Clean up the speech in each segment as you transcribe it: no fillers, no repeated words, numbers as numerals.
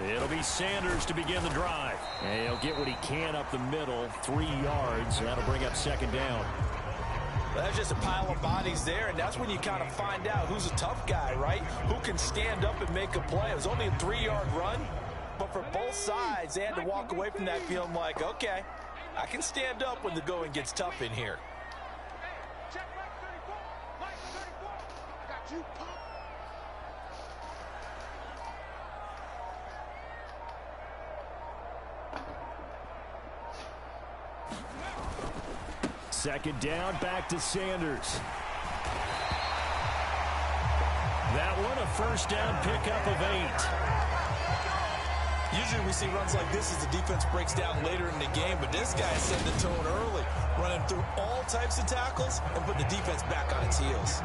It'll be Sanders to begin the drive. And he'll get what he can up the middle, 3 yards. That'll bring up second down. That's just a pile of bodies there, and that's when you kind of find out who's a tough guy, right? Who can stand up and make a play. It was only a 3-yard run, but for both sides, they had to walk away from that feeling like, okay, I can stand up when the going gets tough in here. Second down, back to Sanders. That one a first down pickup of 8. Usually we see runs like this as the defense breaks down later in the game, but this guy set the tone early, running through all types of tackles and put the defense back on its heels.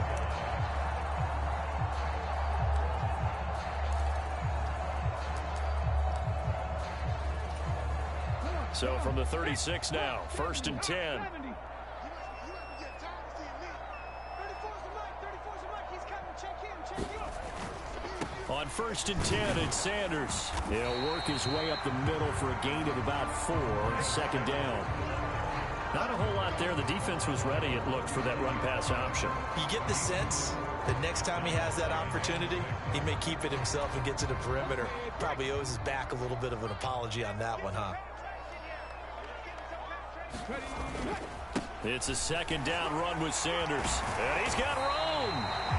So from the 36 now, 1st and 10. On 1st and 10, it's Sanders. He'll work his way up the middle for a gain of about 4. Second down. Not a whole lot there. The defense was ready, it looked, for that run-pass option. You get the sense that next time he has that opportunity, he may keep it himself and get to the perimeter. Probably owes his back a little bit of an apology on that one, huh? It's a second down run with Sanders. And he's got room.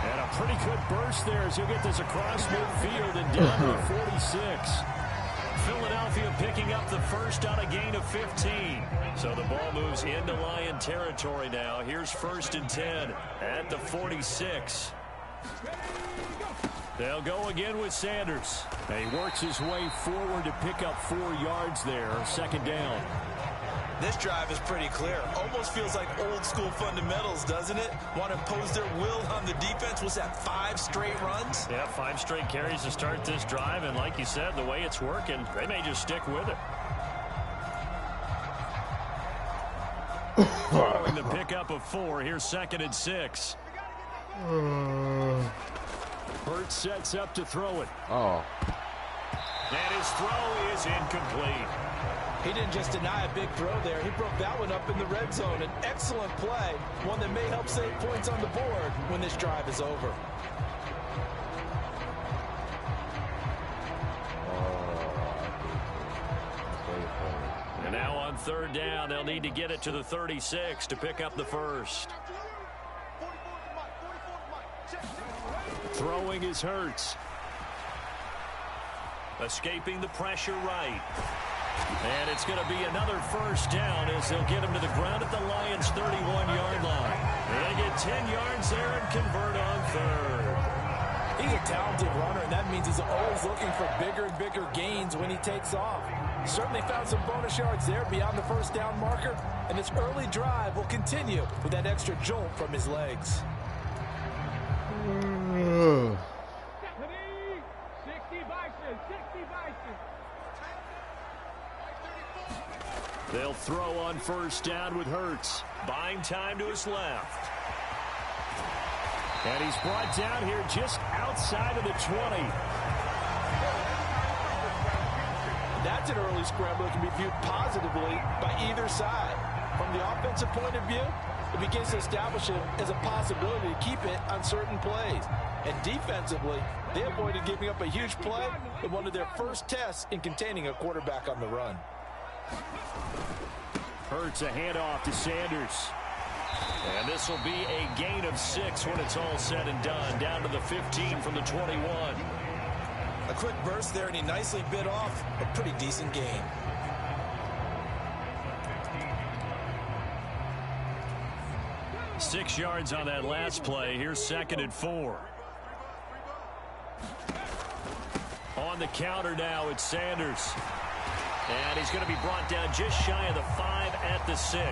And a pretty good burst there as he'll get this across midfield and down to the 46. Philadelphia picking up the first on a gain of 15. So the ball moves into Lion territory now. Here's 1st and 10 at the 46. They'll go again with Sanders. And he works his way forward to pick up 4 yards there. Second down. This drive is pretty clear. Almost feels like old school fundamentals, doesn't it? Want to impose their will on the defense. Was that 5 straight runs? Yeah, 5 straight carries to start this drive. And like you said, the way it's working, they may just stick with it. Following the pickup of 4, here's 2nd and 6. Hurts sets up to throw it. Oh. And his throw is incomplete. He didn't just deny a big throw there. He broke that one up in the red zone. An excellent play, one that may help save points on the board when this drive is over. And now on 3rd down, they'll need to get it to the 36 to pick up the first. Throwing is Hurts. Escaping the pressure right. And it's going to be another first down as they'll get him to the ground at the Lions' 31-yard line. They get 10 yards there and convert on 3rd. He's a talented runner, and that means he's always looking for bigger and bigger gains when he takes off. Certainly found some bonus yards there beyond the first down marker, and this early drive will continue with that extra jolt from his legs. They'll throw on first down with Hurts. Buying time to his left. And he's brought down here just outside of the 20. That's an early scramble that can be viewed positively by either side. From the offensive point of view, it begins to establish it as a possibility to keep it on certain plays. And defensively, they avoided giving up a huge play in one of their first tests in containing a quarterback on the run. Hurts a handoff to Sanders. And this will be a gain of 6 when it's all said and done. Down to the 15 from the 21. A quick burst there, and he nicely bit off a pretty decent gain. Six yards on that last play. Here's 2nd and 4. On the counter now, it's Sanders. And he's going to be brought down just shy of the 5 at the 6.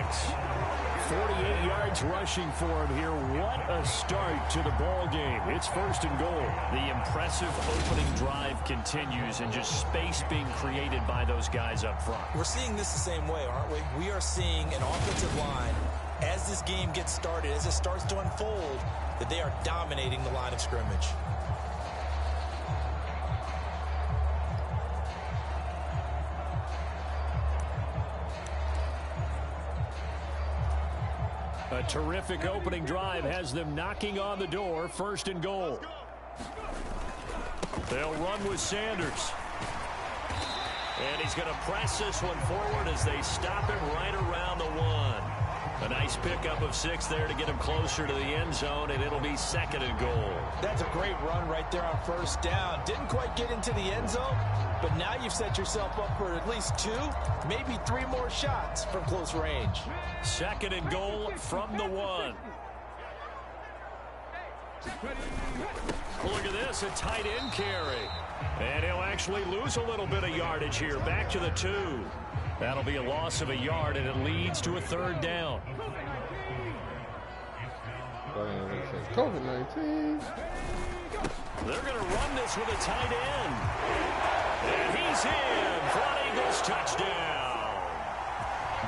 48 yards rushing for him here. What a start to the ball game. It's 1st and goal. The impressive opening drive continues, and just space being created by those guys up front. We're seeing this the same way, aren't we? We are seeing an offensive line, as this game gets started, as it starts to unfold, that they are dominating the line of scrimmage. A terrific opening drive has them knocking on the door. 1st and goal. They'll run with Sanders. And he's going to press this one forward as they stop him right around the 1. A nice pickup of 6 there to get him closer to the end zone, and it'll be 2nd and goal. That's a great run right there on 1st down. Didn't quite get into the end zone, but now you've set yourself up for at least 2, maybe 3 more shots from close range. 2nd and goal from the 1. Look at this, a tight end carry. And he'll actually lose a little bit of yardage here. Back to the 2. That'll be a loss of a yard, and it leads to a 3rd down. COVID-19. They're going to run this with a tight end. And he's in for an Eagles touchdown.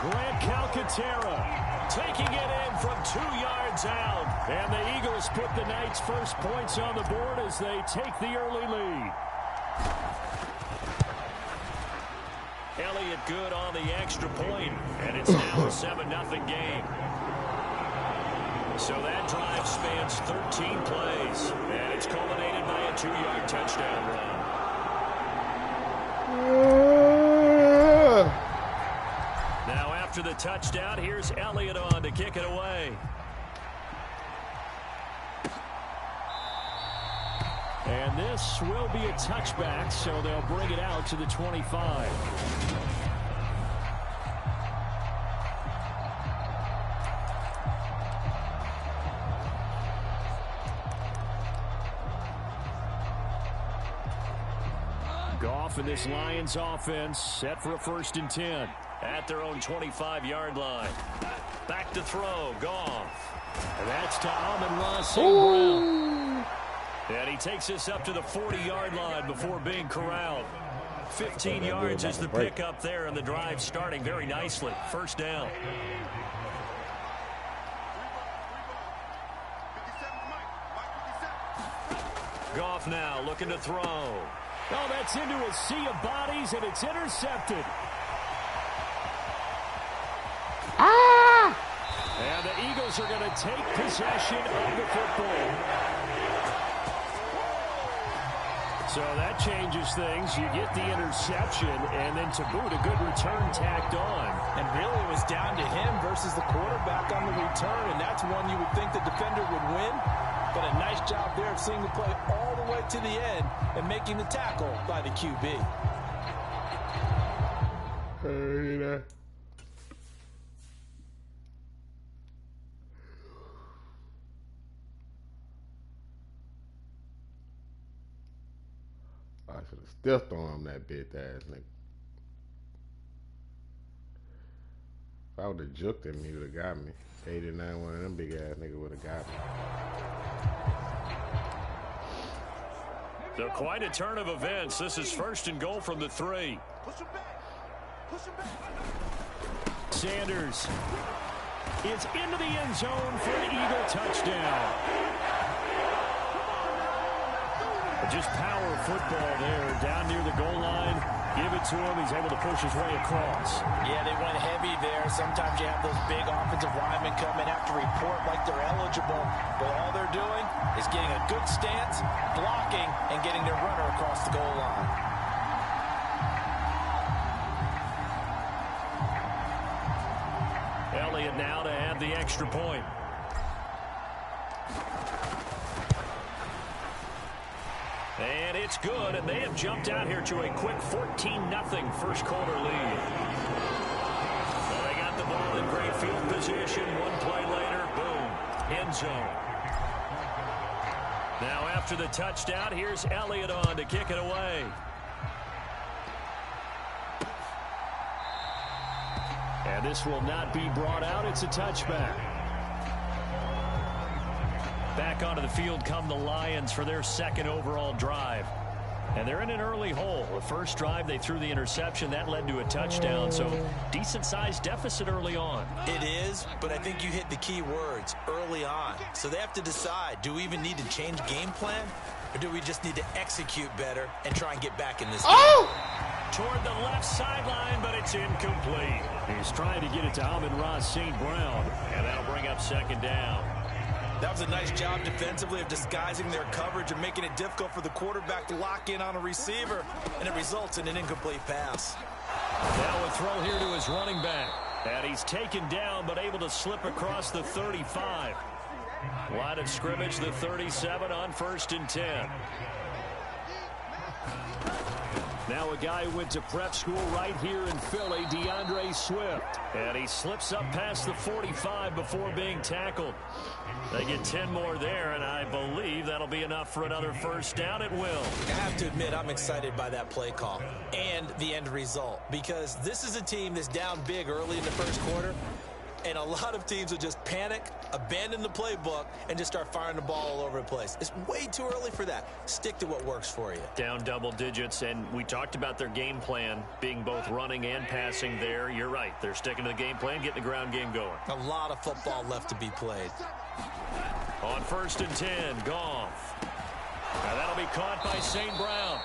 Grant Calcaterra taking it in from 2 yards out. And the Eagles put the Knights' first points on the board as they take the early lead. Elliott good on the extra point, and it's now a 7-0 game. So that drive spans 13 plays, and it's culminated by a 2-yard touchdown run. Now after the touchdown, here's Elliott on to kick it away. And this will be a touchback, so they'll bring it out to the 25. Goff and this Lions offense set for a 1st and 10 at their own 25-yard line. Back to throw, Goff. And that's to Amon-Ra St. Brown. And he takes this up to the 40-yard line before being corralled. 15 yards is the pickup there, and the drive starting very nicely. 1st down. Goff now looking to throw. Oh, that's into a sea of bodies, and it's intercepted. And the Eagles are going to take possession of the football. So that changes things. You get the interception, and then to boot, a good return tacked on. And really it was down to him versus the quarterback on the return, and that's one you would think the defender would win. But a nice job there of seeing the play all the way to the end and making the tackle by the QB. I should have still thrown him that bitch ass nigga. If I would have juked him, he would have got me. 89, one of them big ass niggas would have got me. So quite a turn of events. This is 1st and goal from the 3. Sanders is into the end zone for an Eagle touchdown. Just power football there down near the goal line. Give it to him. He's able to push his way across. Yeah, they went heavy there. Sometimes you have those big offensive linemen come in, have to report like they're eligible. But all they're doing is getting a good stance, blocking, and getting their runner across the goal line. Elliott now to add the extra point. And it's good, and they have jumped out here to a quick 14-0 first quarter lead. Well, they got the ball in great field position. One play later, boom, end zone. Now after the touchdown, here's Elliott on to kick it away. And this will not be brought out. It's a touchback. Back onto the field come the Lions for their 2nd overall drive. And they're in an early hole. The first drive, they threw the interception. That led to a touchdown. So decent-sized deficit early on. It is, but I think you hit the key words, early on. So they have to decide, do we even need to change game plan? Or do we just need to execute better and try and get back in this game? toward the left sideline, but it's incomplete. He's trying to get it to Amon-Ra St. Brown, and that'll bring up second down. That was a nice job defensively of disguising their coverage and making it difficult for the quarterback to lock in on a receiver, and it results in an incomplete pass. Now a throw here to his running back. And he's taken down, but able to slip across the 35. Line of scrimmage, the 37 on 1st and 10. Now a guy who went to prep school right here in Philly, DeAndre Swift. And he slips up past the 45 before being tackled. They get 10 more there, and I believe that'll be enough for another first down. It will. I have to admit, I'm excited by that play call and the end result, because this is a team that's down big early in the first quarter, and a lot of teams will just panic, abandon the playbook, and just start firing the ball all over the place. It's way too early for that. Stick to what works for you. Down double digits, and we talked about their game plan being both running and passing there. You're right. They're sticking to the game plan, getting the ground game going. A lot of football left to be played. On 1st and 10, Goff. Now that'll be caught by St. Brown.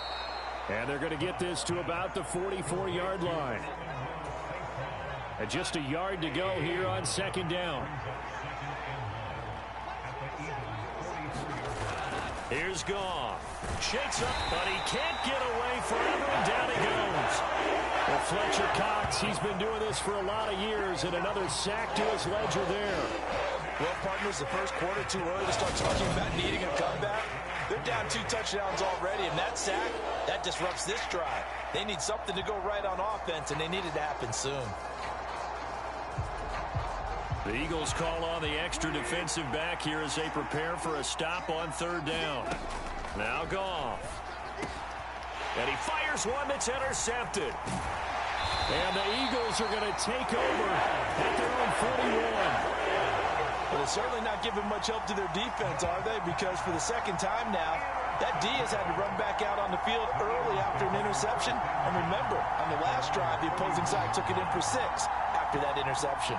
And they're going to get this to about the 44-yard line. And just a yard to go here on 2nd down. Here's Goff. Shakes up, but he can't get away forever, and down he goes. Well, Fletcher Cox, he's been doing this for a lot of years, and another sack to his ledger there. Well, partners, the first quarter too early to start talking about needing a comeback. They're down 2 touchdowns already, and that sack, that disrupts this drive. They need something to go right on offense, and they need it to happen soon. The Eagles call on the extra defensive back here as they prepare for a stop on 3rd down. Now Goff. And he fires one that's intercepted. And the Eagles are going to take over at their own 41. Well, they're certainly not giving much help to their defense, are they? Because for the second time now, that D has had to run back out on the field early after an interception. And remember, on the last drive, the opposing side took it in for 6 after that interception.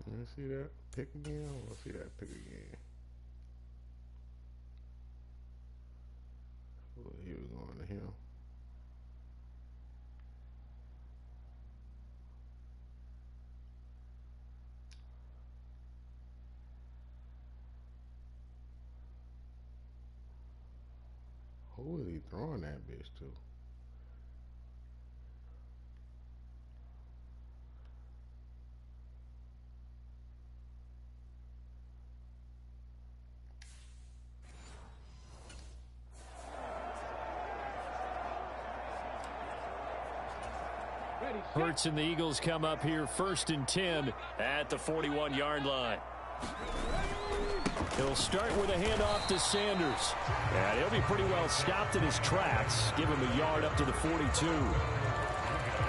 Let's see that pick again. Let's see that pick again. Oh, he was going to him. Who is he throwing that bitch to? Hurts and the Eagles come up here 1st and 10 at the 41-yard line. He'll start with a handoff to Sanders. And he'll be pretty well stopped in his tracks. Give him a yard up to the 42.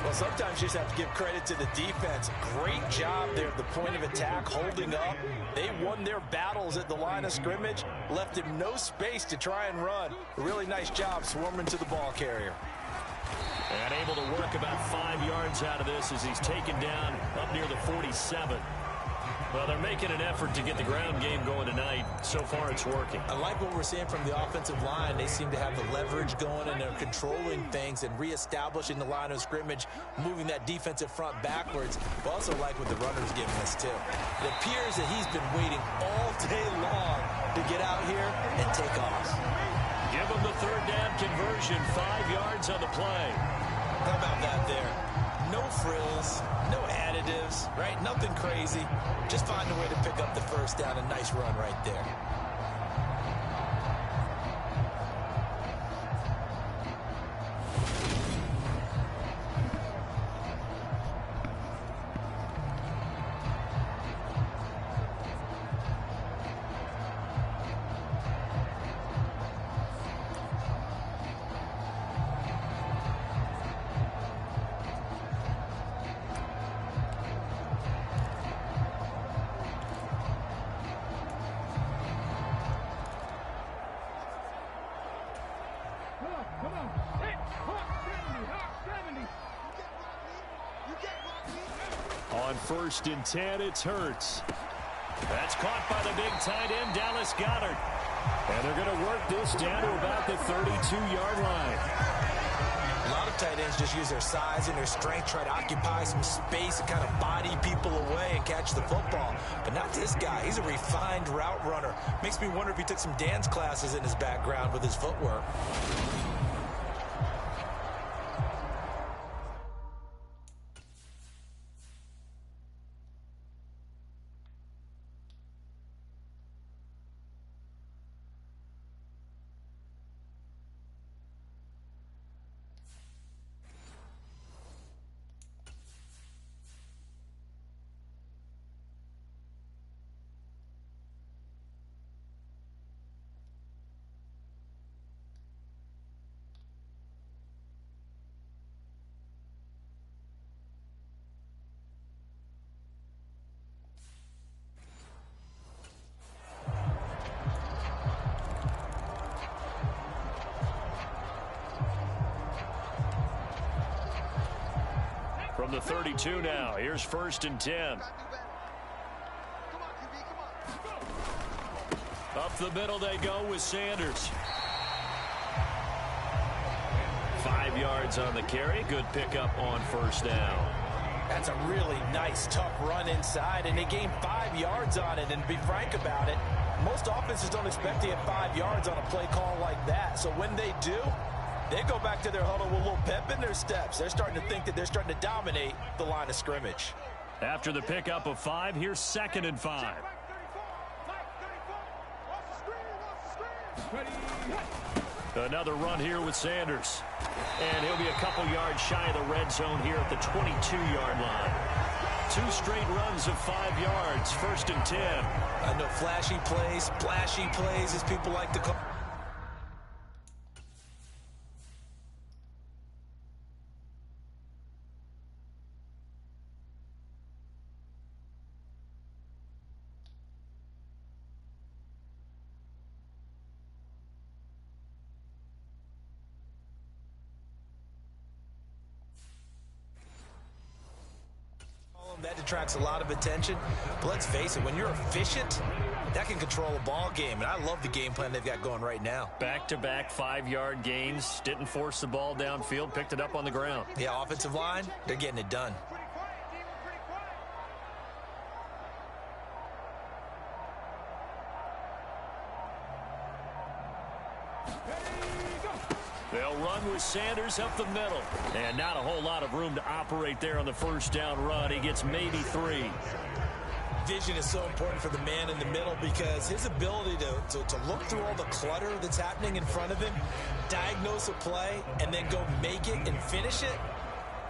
Well, sometimes you just have to give credit to the defense. Great job there at the point of attack, holding up. They won their battles at the line of scrimmage, left him no space to try and run. A really nice job swarming to the ball carrier. And able to work about 5 yards out of this as he's taken down up near the 47. Well, they're making an effort to get the ground game going tonight. So far, it's working. I like what we're seeing from the offensive line. They seem to have the leverage going, and they're controlling things and reestablishing the line of scrimmage, moving that defensive front backwards. I also like what the runner's giving us, too. It appears that he's been waiting all day long to get out here and take off. Give him the 3rd down conversion, 5 yards on the play. How about that there? No frills, no additives, right? Nothing crazy. Just find a way to pick up the first down. A nice run right there. On 1st and 10, it's Hurts. That's caught by the big tight end, Dallas Goedert. And they're going to work this down to about the 32-yard line. A lot of tight ends just use their size and their strength, try to occupy some space and kind of body people away and catch the football. But not this guy. He's a refined route runner. Makes me wonder if he took some dance classes in his background with his footwork. From the 32 now, here's 1st and 10. Up the middle they go with Sanders. 5 yards on the carry. Good pickup on 1st down. That's a really nice, tough run inside, and they gained 5 yards on it. And to be frank about it, most offenses don't expect to get 5 yards on a play call like that. So when they do, they go back to their huddle with a little pep in their steps. They're starting to think that they're starting to dominate the line of scrimmage. After the pickup of 5, here's 2nd and 5. Another run here with Sanders. And he'll be a couple yards shy of the red zone here at the 22-yard line. 2 straight runs of 5 yards, 1st and 10. I know flashy plays, splashy plays, as people like to call. That detracts a lot of attention. But let's face it, when you're efficient, that can control a ball game. And I love the game plan they've got going right now. Back-to-back 5-yard gains. Didn't force the ball downfield. Picked it up on the ground. Yeah, offensive line, they're getting it done. They'll run with Sanders up the middle. And not a whole lot of room to operate there on the 1st down run. He gets maybe 3. Vision is so important for the man in the middle because his ability to look through all the clutter that's happening in front of him, diagnose a play, and then go make it and finish it,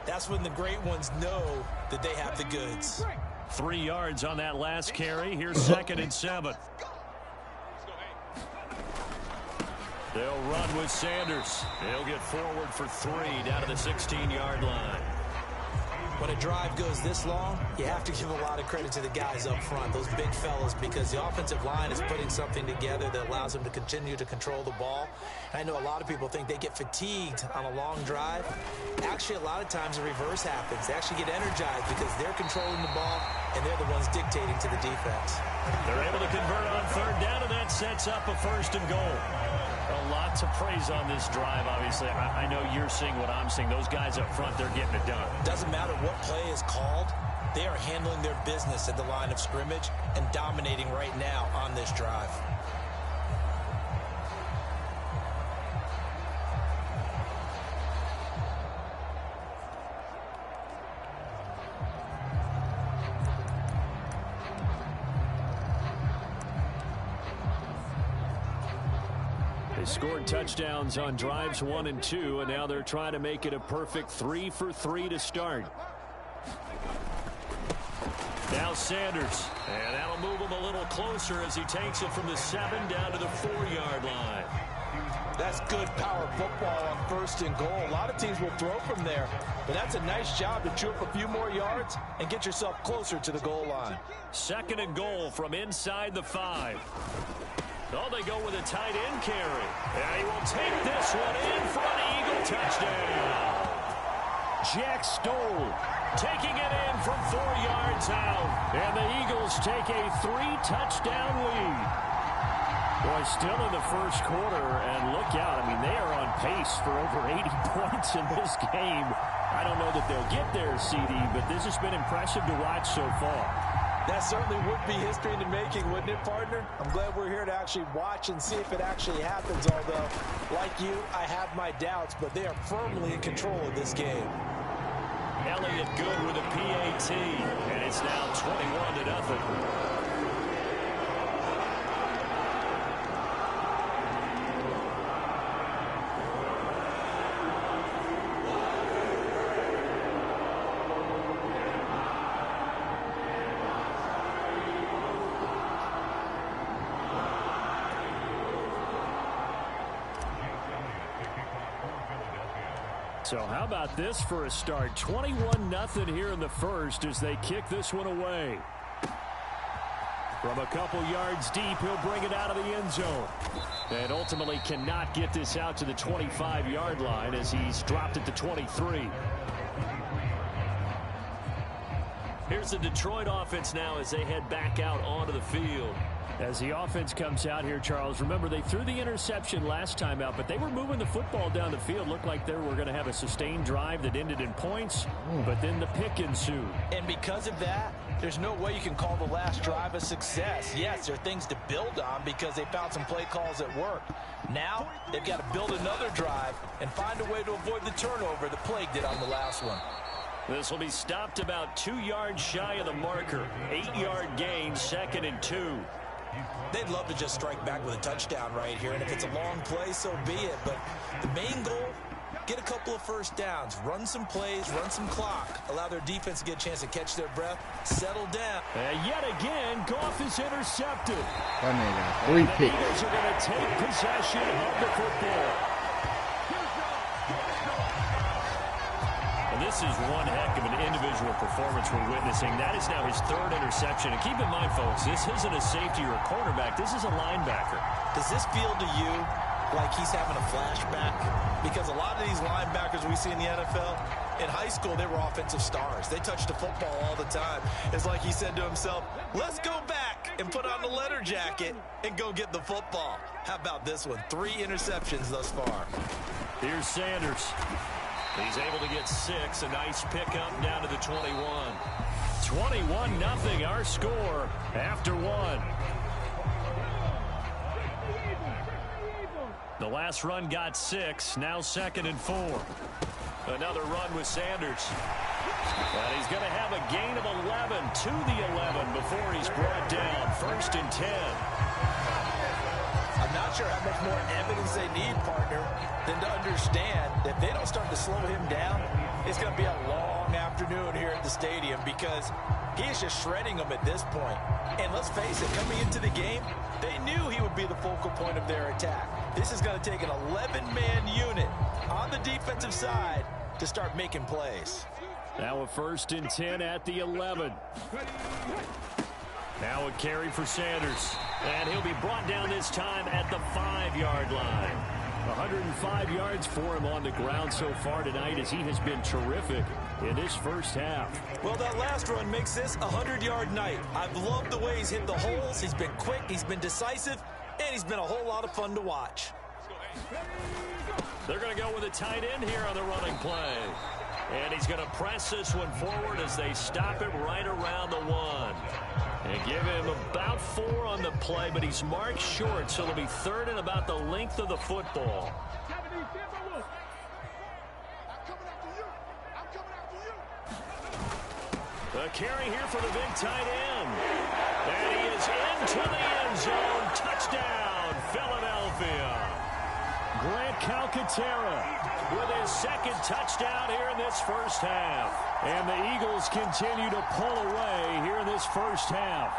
that's when the great ones know that they have the goods. 3 yards on that last carry. Here's 2nd and 7. They'll run with Sanders. He'll get forward for 3 down to the 16-yard line. When a drive goes this long, you have to give a lot of credit to the guys up front, those big fellas, because the offensive line is putting something together that allows them to continue to control the ball. I know a lot of people think they get fatigued on a long drive. Actually, a lot of times the reverse happens. They actually get energized because they're controlling the ball, and they're the ones dictating to the defense. They're able to convert on 3rd down, and that sets up a 1st and goal. A lot to praise on this drive, obviously. I know you're seeing what I'm seeing. Those guys up front, they're getting it done. Doesn't matter what play is called. They are handling their business at the line of scrimmage and dominating right now on this drive. Scored touchdowns on drives 1 and 2, and now they're trying to make it a perfect 3 for 3 to start. Now Sanders, and that'll move him a little closer as he takes it from the 7 down to the 4-yard line. That's good power football on 1st and goal. A lot of teams will throw from there, but that's a nice job to chew up a few more yards and get yourself closer to the goal line. 2nd and goal from inside the 5. Oh, they go with a tight end carry. And he will take this one in for an Eagle touchdown. Jack Stoll taking it in from 4 yards out. And the Eagles take a 3-touchdown lead. Boy, still in the first quarter, and look out. I mean, they are on pace for over 80 points in this game. I don't know that they'll get there, CD, but this has been impressive to watch so far. That certainly would be history in the making, wouldn't it, partner? I'm glad we're here to actually watch and see if it actually happens, although, like you, I have my doubts, but they are firmly in control of this game. Elliott good with a PAT, and it's now 21-0. So how about this for a start? 21-0 here in the first as they kick this one away. From a couple yards deep, he'll bring it out of the end zone. And ultimately cannot get this out to the 25-yard line as he's dropped it to 23. Here's the Detroit offense now as they head back out onto the field. As the offense comes out here, Charles, remember they threw the interception last time out, but they were moving the football down the field. Looked like they were going to have a sustained drive that ended in points, but then the pick ensued. And because of that, there's no way you can call the last drive a success. Yes, there are things to build on because they found some play calls that worked. Now, they've got to build another drive and find a way to avoid the turnover that plagued it on the last one. This will be stopped about 2 yards shy of the marker. 8-yard gain, 2nd and 2. They'd love to just strike back with a touchdown right here, and if it's a long play, so be it. But the main goal, get a couple of first downs, run some plays, run some clock, allow their defense to get a chance to catch their breath, settle down. And yet again, Goff is intercepted. That nigga, 3 picks. The Eagles are going to take possession of the football. And this is one heck of an individual performance we're witnessing. That is now his 3rd interception. And keep in mind, folks, this isn't a safety or a cornerback. This is a linebacker. Does this feel to you like he's having a flashback? Because a lot of these linebackers we see in the NFL, in high school, they were offensive stars. They touched the football all the time. It's like he said to himself, let's go back and put on the leather jacket and go get the football. How about this one? 3 interceptions thus far. Here's Sanders. He's able to get 6. A nice pickup down to the 21. 21-0 our score after 1. The last run got 6. Now 2nd and 4. Another run with Sanders. And he's going to have a gain of 11 to the 11 before he's brought down. 1st and 10. I'm not sure how much more evidence they need, partner, than to understand that if they don't start to slow him down, it's going to be a long afternoon here at the stadium because he is just shredding them at this point. And let's face it, coming into the game, they knew he would be the focal point of their attack. This is going to take an 11-man unit on the defensive side to start making plays. Now a 1st and 10 at the 11. Now a carry for Sanders. And he'll be brought down this time at the 5-yard line. 105 yards for him on the ground so far tonight as he has been terrific in this first half. Well, that last run makes this a 100-yard night. I've loved the way he's hit the holes. He's been quick, he's been decisive, and he's been a whole lot of fun to watch. They're going to go with a tight end here on the running play. And he's going to press this one forward as they stop it right around the 1. And give him about 4 on the play, but he's marked short, so it'll be 3rd and about the length of the football. A carry here for the big tight end. And he is into the end zone. Touchdown, Philadelphia. Grant Calcaterra with his 2nd touchdown here in this first half. And the Eagles continue to pull away here in this first half.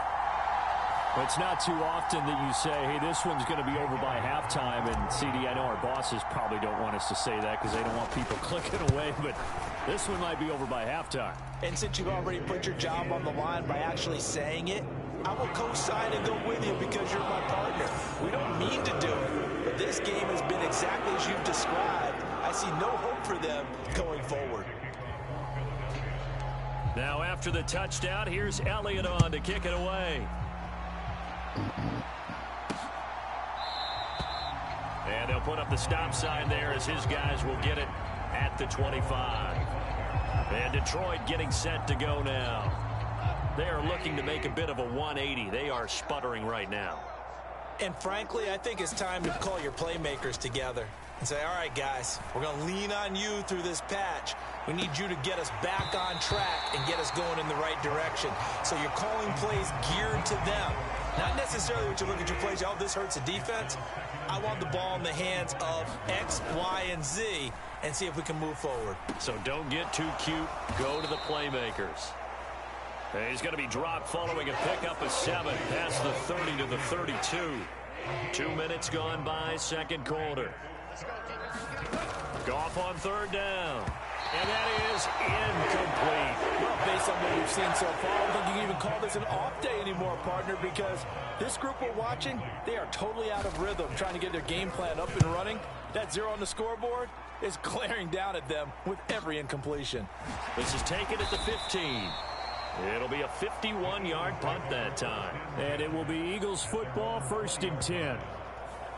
It's not too often that you say, hey, this one's going to be over by halftime. And, CD, I know our bosses probably don't want us to say that because they don't want people clicking away. But this one might be over by halftime. And since you've already put your job on the line by actually saying it, I will co-sign and go with you because you're my partner. We don't mean to do it, but this game has been exactly as you've described. I see no hope for them going forward. Now after the touchdown, here's Elliott on to kick it away. And they'll put up the stop sign there as his guys will get it at the 25. And Detroit getting set to go now. They are looking to make a bit of a 180. They are sputtering right now. And frankly, I think it's time to call your playmakers together and say, all right, guys, we're going to lean on you through this patch. We need you to get us back on track and get us going in the right direction. So you're calling plays geared to them. Not necessarily what you look at your plays, oh, this hurts the defense. I want the ball in the hands of X, Y, and Z and see if we can move forward. So don't get too cute. Go to the playmakers. He's going to be dropped following a pickup of 7 past the 30 to the 32. 2 minutes gone by, second quarter. Goff on third down. And that is incomplete. Well, based on what we've seen so far, I don't think you can even call this an off day anymore, partner, because this group we're watching, they are totally out of rhythm, trying to get their game plan up and running. That 0 on the scoreboard is glaring down at them with every incompletion. This is taken at the 15. It'll be a 51-yard punt that time. And it will be Eagles football, 1st and 10.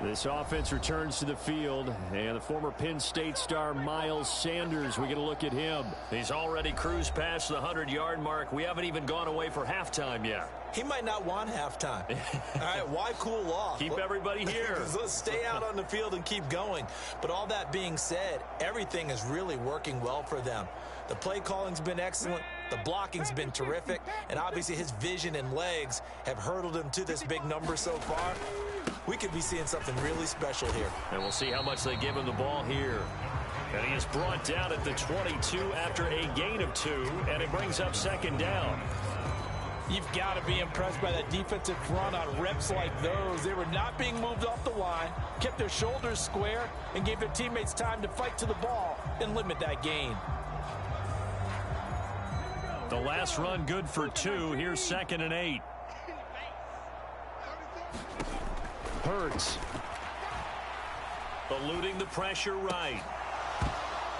This offense returns to the field, and the former Penn State star Miles Sanders, we get a look at him. He's already cruised past the 100-yard mark. We haven't even gone away for halftime yet. He might not want halftime. All right, why cool off? Keep everybody here. Let's stay out on the field and keep going. But all that being said, everything is really working well for them. The play calling's been excellent. The blocking's been terrific. And obviously his vision and legs have hurdled him to this big number so far. We could be seeing something really special here. And we'll see how much they give him the ball here. And he is brought down at the 22 after a gain of 2. And it brings up second down. You've got to be impressed by that defensive front on reps like those. They were not being moved off the line, kept their shoulders square, and gave their teammates time to fight to the ball and limit that gain. The last run good for 2. Here's 2nd and 8. Hurts. Eluding the pressure right.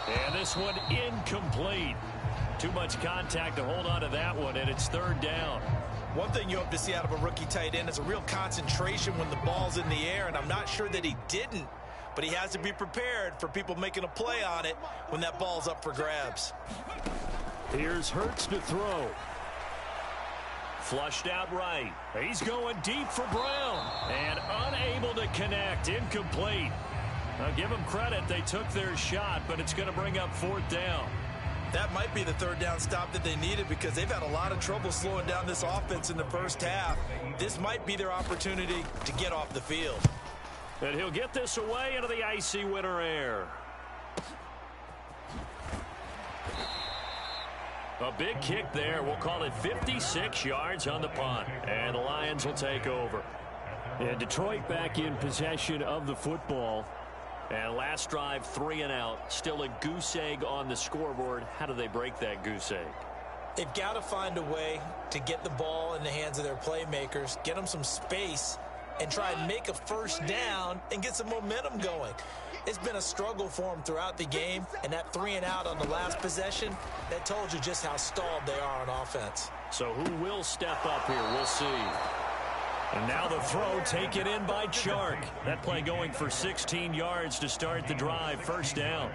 And this one incomplete. Too much contact to hold on to that one, and it's 3rd down. One thing you hope to see out of a rookie tight end is a real concentration when the ball's in the air, and I'm not sure that he didn't, but he has to be prepared for people making a play on it when that ball's up for grabs. Here's Hurts to throw. Flushed out right. He's going deep for Brown. And unable to connect. Incomplete. Now give them credit. They took their shot, but it's going to bring up 4th down. That might be the 3rd down stop that they needed because they've had a lot of trouble slowing down this offense in the first half. This might be their opportunity to get off the field. And he'll get this away into the icy winter air. A big kick there. We'll call it 56 yards on the punt. And the Lions will take over. And Detroit back in possession of the football. And last drive, 3 and out. Still a goose egg on the scoreboard. How do they break that goose egg? They've got to find a way to get the ball in the hands of their playmakers, get them some space, and try and make a 1st down and get some momentum going. It's been a struggle for them throughout the game, and that 3 and out on the last possession, that told you just how stalled they are on offense. So who will step up here? We'll see. And now the throw taken in by Chark. That play going for 16 yards to start the drive. 1st down.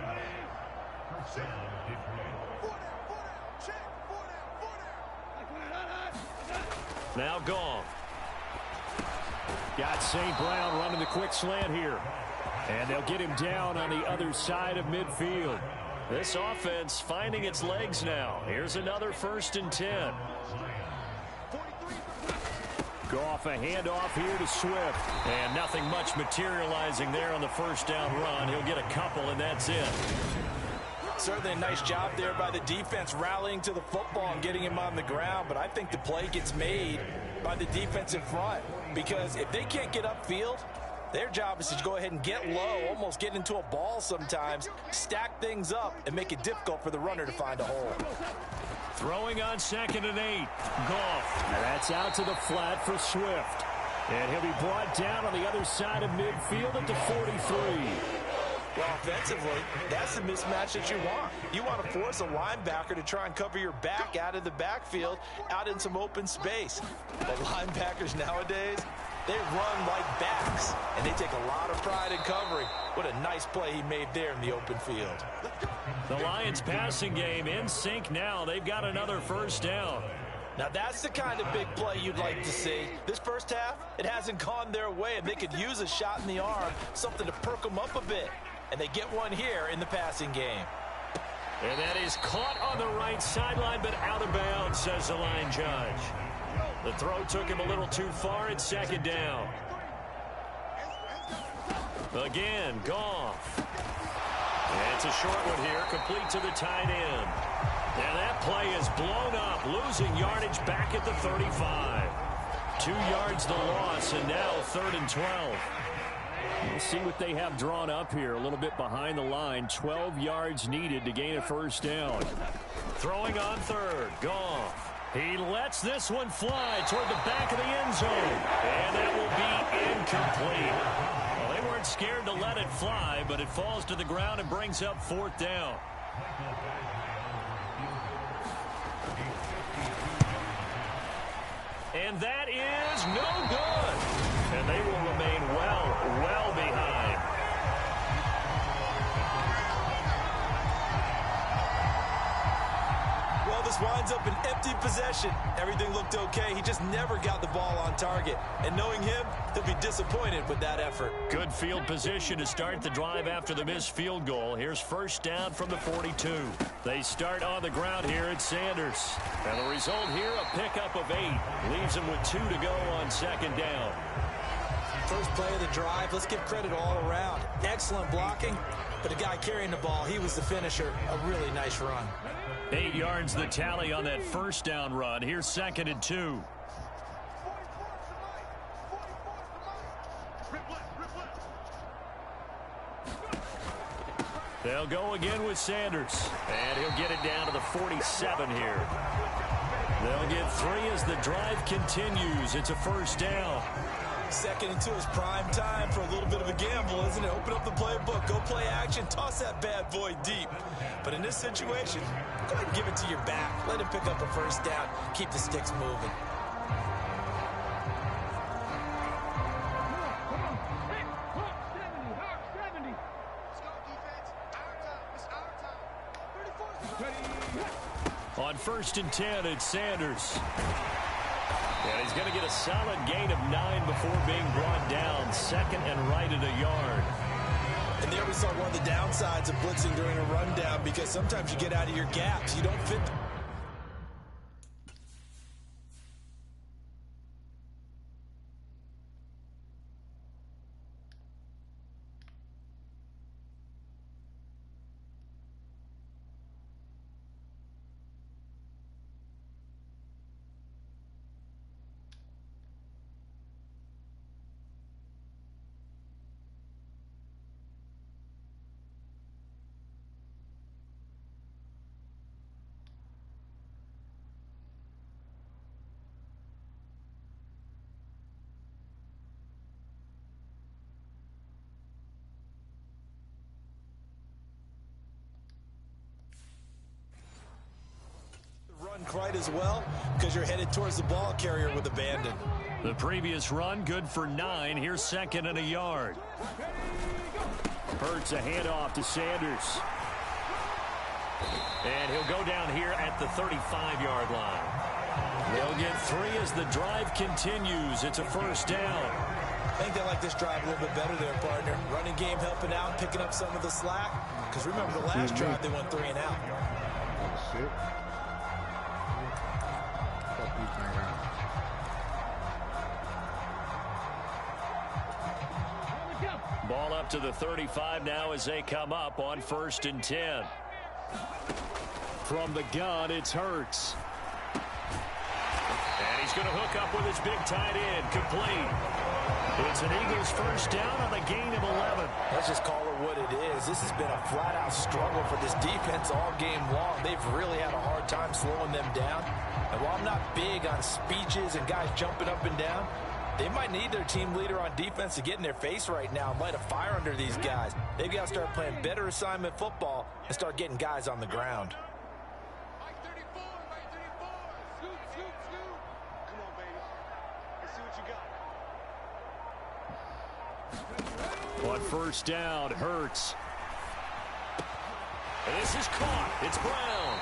Now Goff. Got St. Brown running the quick slant here. And they'll get him down on the other side of midfield. This offense finding its legs now. Here's another 1st and 10. Goff, a handoff here to Swift. And nothing much materializing there on the 1st down run. He'll get a couple, and that's it. Certainly a nice job there by the defense rallying to the football and getting him on the ground, but I think the play gets made by the defensive front because if they can't get upfield, their job is to go ahead and get low, almost get into a ball sometimes, stack things up, and make it difficult for the runner to find a hole. Throwing on 2nd and 8. Goff. That's out to the flat for Swift. And he'll be brought down on the other side of midfield at the 43. Well, offensively, that's the mismatch that you want. You want to force a linebacker to try and cover your back out of the backfield, out in some open space. But linebackers nowadays, they run like backs, and they take a lot of pride in covering. What a nice play he made there in the open field. The Lions passing game in sync now. They've got another first down. Now that's the kind of big play you'd like to see. This first half, it hasn't gone their way, and they could use a shot in the arm, something to perk them up a bit. And they get one here in the passing game. And that is caught on the right sideline, but out of bounds, says the line judge. The throw took him a little too far. It's second down. Again, Goff. And it's a short one here, complete to the tight end. And that play is blown up, losing yardage back at the 35. 2 yards the loss, and now 3rd and 12. We'll see what they have drawn up here. A little bit behind the line. 12 yards needed to gain a first down. Throwing on third. Goff. He lets this one fly toward the back of the end zone. And that will be incomplete. Well, they weren't scared to let it fly, but it falls to the ground and brings up 4th down. And that is no good. And they will remain well behind. Well, this winds up an empty possession. Everything looked okay. He just never got the ball on target. And knowing him, he'll be disappointed with that effort. Good field position to start the drive after the missed field goal. Here's first down from the 42. They start on the ground here at Sanders. And the result here, a pickup of 8. Leaves them with 2 to go on second down. First play of the drive, let's give credit all around. Excellent blocking, but the guy carrying the ball, he was the finisher. A really nice run. 8 yards the tally on that first down run. Here's 2nd and 2. They'll go again with Sanders. And he'll get it down to the 47 here. They'll get 3 as the drive continues. It's a first down. 2nd and 2 is prime time for a little bit of a gamble, isn't it? Open up the playbook, go play action, toss that bad boy deep. But in this situation, go ahead and give it to your back. Let him pick up a first down. Keep the sticks moving. On 1st and 10, it's Sanders. And he's going to get a solid gain of 9 before being brought down. 2nd and right at a yard. And there we saw one of the downsides of blitzing during a rundown, because sometimes you get out of your gaps. You don't fit. Quite as well, because you're headed towards the ball carrier with abandon. The previous run good for 9. Here's 2nd and a yard. Hurts a handoff to Sanders. And he'll go down here at the 35-yard line. They'll get 3 as the drive continues. It's a first down. I think they like this drive a little bit better there, partner. Running game helping out, picking up some of the slack. Because remember, the last drive they went 3 and out. Ball up to the 35 now as they come up on 1st and 10. From the gun, it's Hurts. And he's going to hook up with his big tight end, complete. It's an Eagles first down on a gain of 11. Let's just call it what it is. This has been a flat-out struggle for this defense all game long. They've really had a hard time slowing them down. And while I'm not big on speeches and guys jumping up and down, They might need their team leader on defense to get in their face right now and light a fire under these guys. They've got to start playing better assignment football and start getting guys on the ground. On first down, Hurts. This is caught. It's Brown.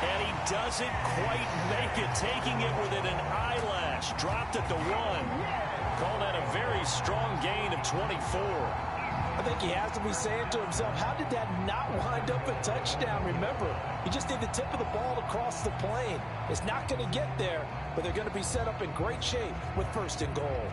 And he doesn't quite make it, taking it within an eyelash. Dropped at the 1. Call that a very strong gain of 24. I think he has to be saying to himself, how did that not wind up a touchdown? Remember, you just need the tip of the ball to cross the plane. It's not going to get there, but they're going to be set up in great shape with first and goal.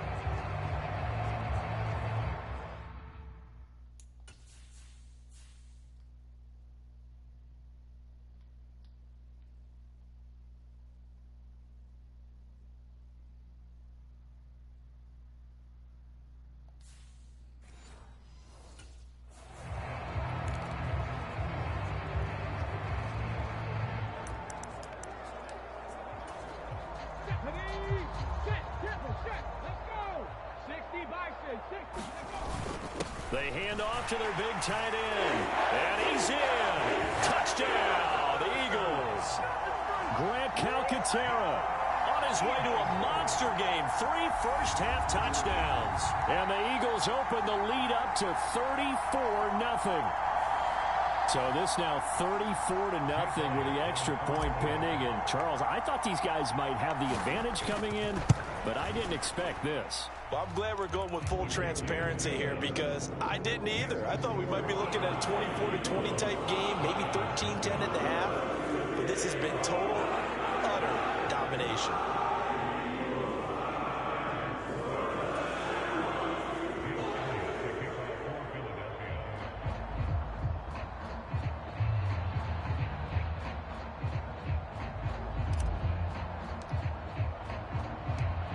They hand off to their big tight end. And he's in. Touchdown, the Eagles. Grant Calcaterra on his way to a monster game. 3 first-half touchdowns. And the Eagles open the lead up to 34-0. So this now 34-0 with the extra point pending. And Charles, I thought these guys might have the advantage coming in, but I didn't expect this. Well, I'm glad we're going with full transparency here because I didn't either. I thought we might be looking at a 24-20 type game, maybe 13-10 at the half. But this has been total, utter domination.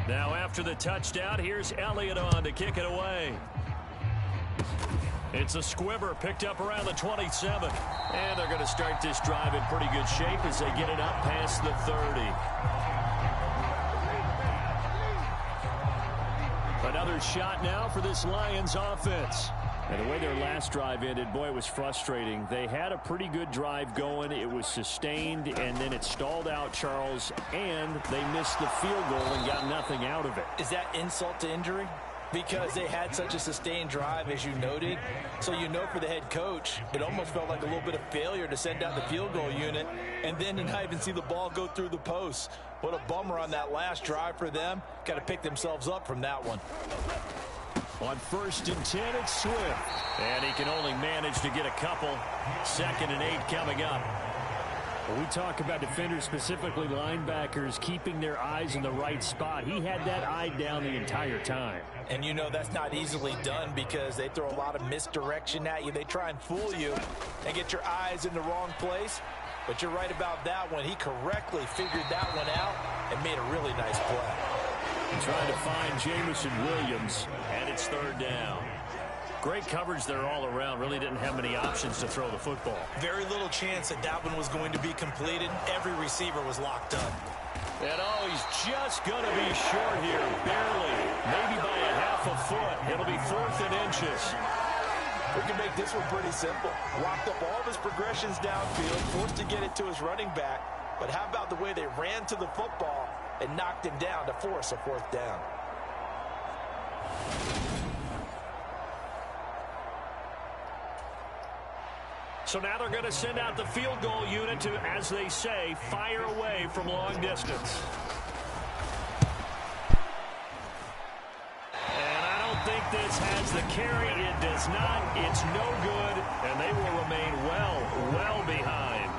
Now after the touchdown, here's Elliott on to kick it away. It's a squibber picked up around the 27. And they're going to start this drive in pretty good shape as they get it up past the 30. Another shot now for this Lions offense. And the way their last drive ended, boy, it was frustrating. They had a pretty good drive going. It was sustained, and then it stalled out, Charles, and they missed the field goal and got nothing out of it. Is that insult to injury? Because they had such a sustained drive, as you noted. So you know for the head coach, it almost felt like a little bit of failure to send out the field goal unit and then to not even see the ball go through the posts. What a bummer on that last drive for them. Got to pick themselves up from that one. On 1st and 10, it's Swift. And he can only manage to get a couple. 2nd and 8 coming up. When we talk about defenders, specifically linebackers, keeping their eyes in the right spot, he had that eye down the entire time. And you know that's not easily done because they throw a lot of misdirection at you. They try and fool you and get your eyes in the wrong place. But you're right about that one. He correctly figured that one out and made a really nice play. Trying to find Jamison Williams, and it's 3rd down. Great coverage there all around. Really didn't have many options to throw the football. Very little chance that that one was going to be completed. Every receiver was locked up. And oh, he's just going to be short here, barely. Maybe by a half a foot. It'll be 4th and inches. We can make this one pretty simple. Locked up all of his progressions downfield, forced to get it to his running back. But how about the way they ran to the football and knocked him down to force a 4th down? So now they're going to send out the field goal unit to, as they say, fire away from long distance. And I don't think this has the carry. It does not. It's no good. And they will remain well behind.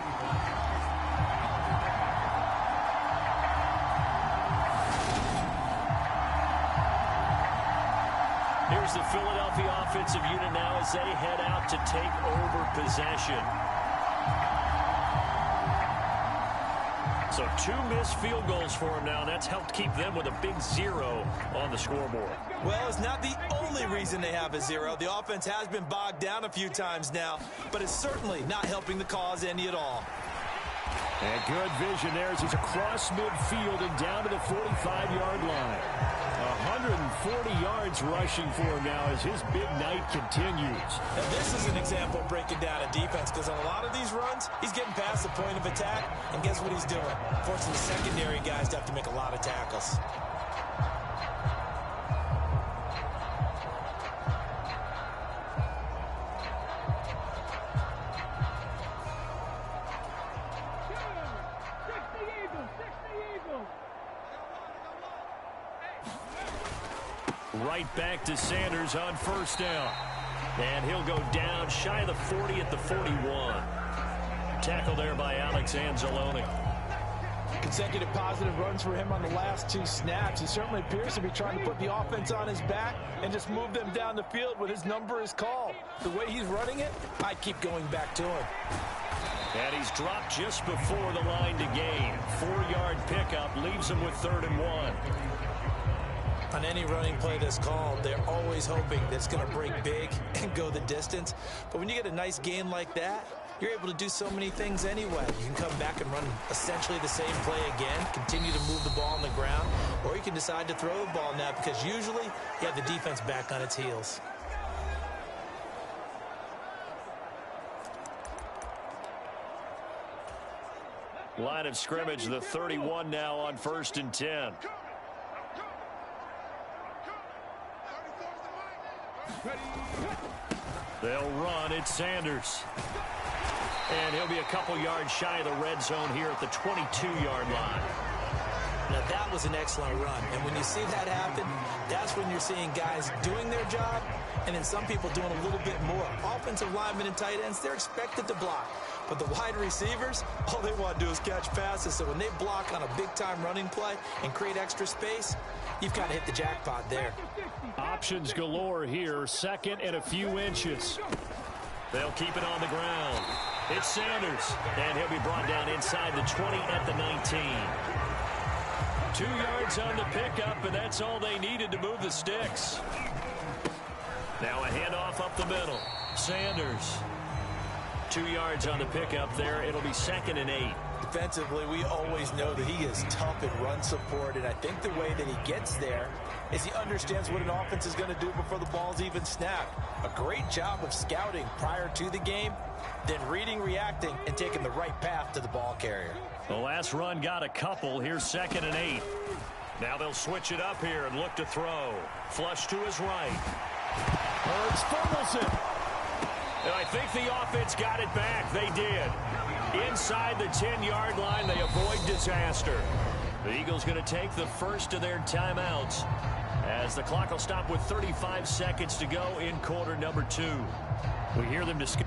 Here's the Philadelphia offensive unit now as they head out to take over possession. So 2 missed field goals for them now, and that's helped keep them with a big 0 on the scoreboard. Well, it's not the only reason they have a 0. The offense has been bogged down a few times now, but it's certainly not helping the cause any at all. And good vision there as he's across midfield and down to the 45-yard line. 40 yards rushing for him now as his big night continues. And this is an example of breaking down a defense, because on a lot of these runs, he's getting past the point of attack, and guess what he's doing? Forcing the secondary guys to have to make a lot of tackles. Right back to Sanders on first down. And he'll go down shy of the 40 at the 41. Tackle there by Alex Anzalone. Consecutive positive runs for him on the last 2 snaps. He certainly appears to be trying to put the offense on his back and just move them down the field when his number is called. The way he's running it, I keep going back to him. And he's dropped just before the line to gain. 4-yard pickup leaves him with 3rd and 1. On any running play that's called, they're always hoping that it's going to break big and go the distance. But when you get a nice gain like that, you're able to do so many things anyway. You can come back and run essentially the same play again, continue to move the ball on the ground, or you can decide to throw the ball now, because usually you have the defense back on its heels. Line of scrimmage, the 31 now on 1st and 10. They'll run. It's Sanders. And he'll be a couple yards shy of the red zone here at the 22-yard line. Now, that was an excellent run. And when you see that happen, that's when you're seeing guys doing their job and then some people doing a little bit more. Offensive linemen and tight ends, they're expected to block. But the wide receivers, all they want to do is catch passes. So when they block on a big-time running play and create extra space, you've kind of hit the jackpot there. Options galore here. 2nd and a few inches. They'll keep it on the ground. It's Sanders, and he'll be brought down inside the 20 at the 19. 2 yards on the pickup, and that's all they needed to move the sticks. Now a handoff up the middle. Sanders. 2 yards on the pickup there. It'll be 2nd and 8. Defensively, we always know that he is tough at run support, and I think the way that he gets there is he understands what an offense is going to do before the ball's even snapped. A great job of scouting prior to the game, then reading, reacting, and taking the right path to the ball carrier. The last run got a couple. Here's 2nd and 8. Now they'll switch it up here and look to throw. Flush to his right. Hurts fumbles it. And I think the offense got it back. They did. Inside the 10-yard line, they avoid disaster. The Eagles going to take the first of their timeouts as the clock will stop with 35 seconds to go in quarter number 2. We hear them discuss.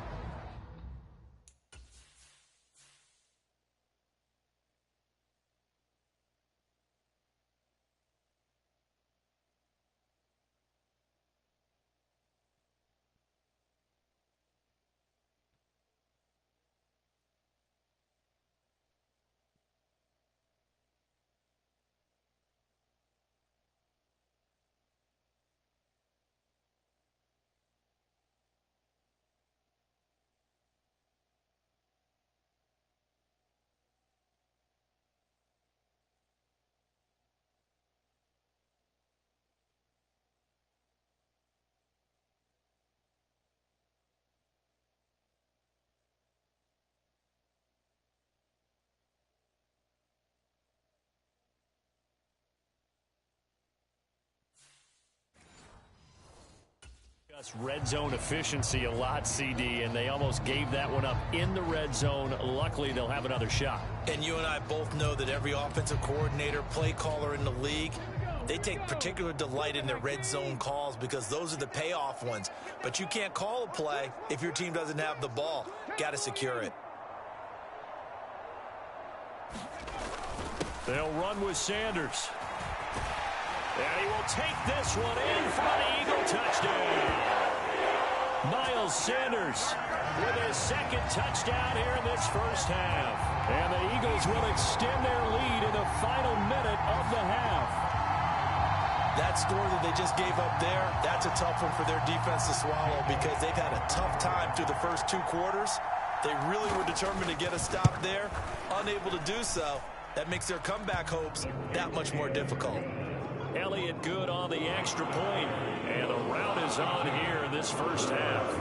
Red zone efficiency a lot, CD, and they almost gave that one up in the red zone. Luckily, they'll have another shot. And you and I both know that every offensive coordinator, play caller in the league, they take particular delight in their red zone calls because those are the payoff ones. But you can't call a play if your team doesn't have the ball. Got to secure it. They'll run with Sanders. And he will take this one in for an Eagle touchdown. Miles Sanders with his 2nd touchdown here in this first half. And the Eagles will extend their lead in the final minute of the half. That score that they just gave up there, that's a tough one for their defense to swallow because they've had a tough time through the first 2 quarters. They really were determined to get a stop there, unable to do so. That makes their comeback hopes that much more difficult. Elliott good on the extra point. And the rout is on here in this first half.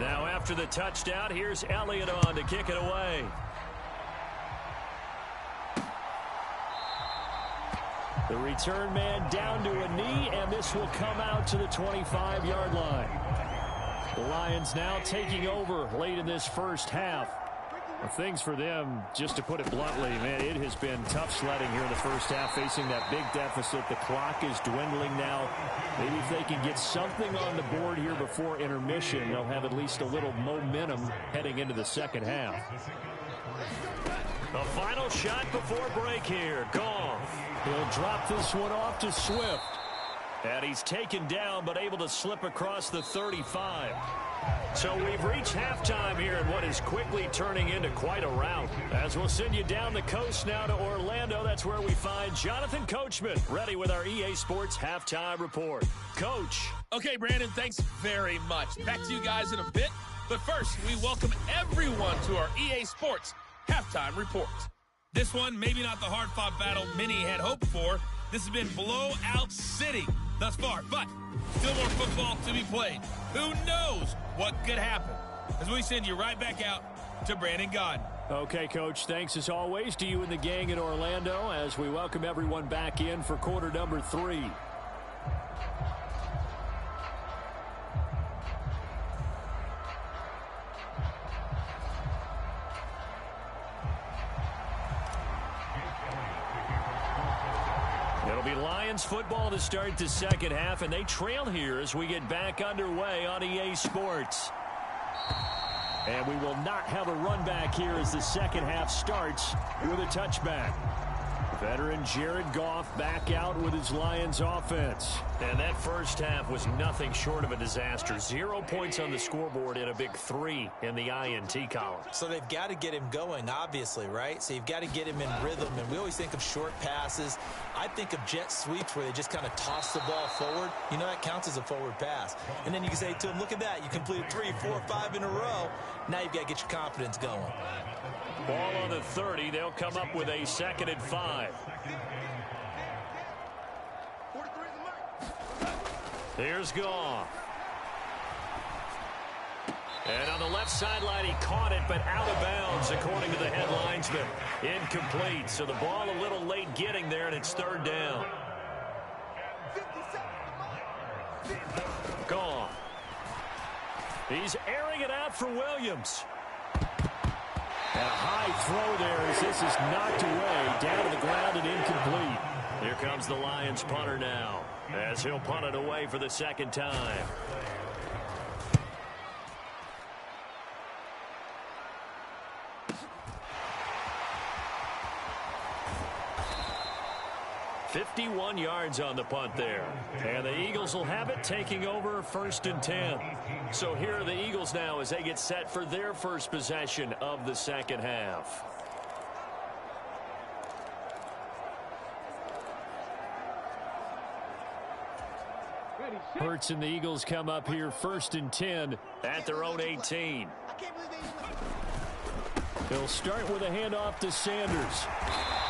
Now after the touchdown, here's Elliott on to kick it away. The return man down to a knee, and this will come out to the 25-yard line. The Lions now taking over late in this first half. Things for them, just to put it bluntly, man, it has been tough sledding here in the first half, facing that big deficit. The clock is dwindling now. Maybe if they can get something on the board here before intermission, they'll have at least a little momentum heading into the second half. The final shot before break here. Goff. He'll drop this one off to Swift. And he's taken down, but able to slip across the 35. So we've reached halftime here in what is quickly turning into quite a rout. As we'll send you down the coast now to Orlando, that's where we find Jonathan Coachman, ready with our EA Sports Halftime Report. Coach. Okay, Brandon, thanks very much. Back to you guys in a bit. But first, we welcome everyone to our EA Sports Halftime Report. This one, maybe not the hard-fought battle many had hoped for. This has been blowout city thus far, but still more football to be played. Who knows what could happen? As we send you right back out to Brandon Gaudin. Okay, Coach, thanks as always to you and the gang in Orlando as we welcome everyone back in for quarter number 3. It'll be Lions football to start the second half, and they trail here as we get back underway on EA Sports. And we will not have a run back here as the second half starts with a touchback. Veteran Jared Goff back out with his Lions offense. And that first half was nothing short of a disaster. 0 points on the scoreboard and a big 3 in the INT column. So they've got to get him going, obviously, right? So you've got to get him in rhythm. And we always think of short passes. I think of jet sweeps where they just kind of toss the ball forward. You know, that counts as a forward pass. And then you can say to him, look at that. You completed 3, 4, 5 in a row. Now you've got to get your confidence going. Ball on the 30. They'll come up with a 2nd and 5. Here's Goff. And on the left sideline, he caught it, but out of bounds, according to the head linesman. Incomplete. So the ball a little late getting there, and it's 3rd down. Goff. He's airing it out for Williams. And a high throw there as this is knocked away, down to the ground and incomplete. Here comes the Lions punter now, as he'll punt it away for the 2nd time. "51 yards on the punt there. And the Eagles will have it, taking over 1st and 10. So here are the Eagles now as they get set for their first possession of the second half. Hurts and the Eagles come up here 1st and 10 at their own 18. He'll start with a handoff to Sanders.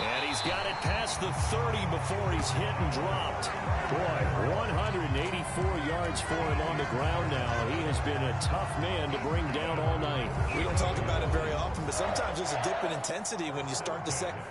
And he's got it past the 30 before he's hit and dropped. Boy, 184 yards for him on the ground now. He has been a tough man to bring down all night. We don't talk about it very often, but sometimes there's a dip in intensity when you start the second.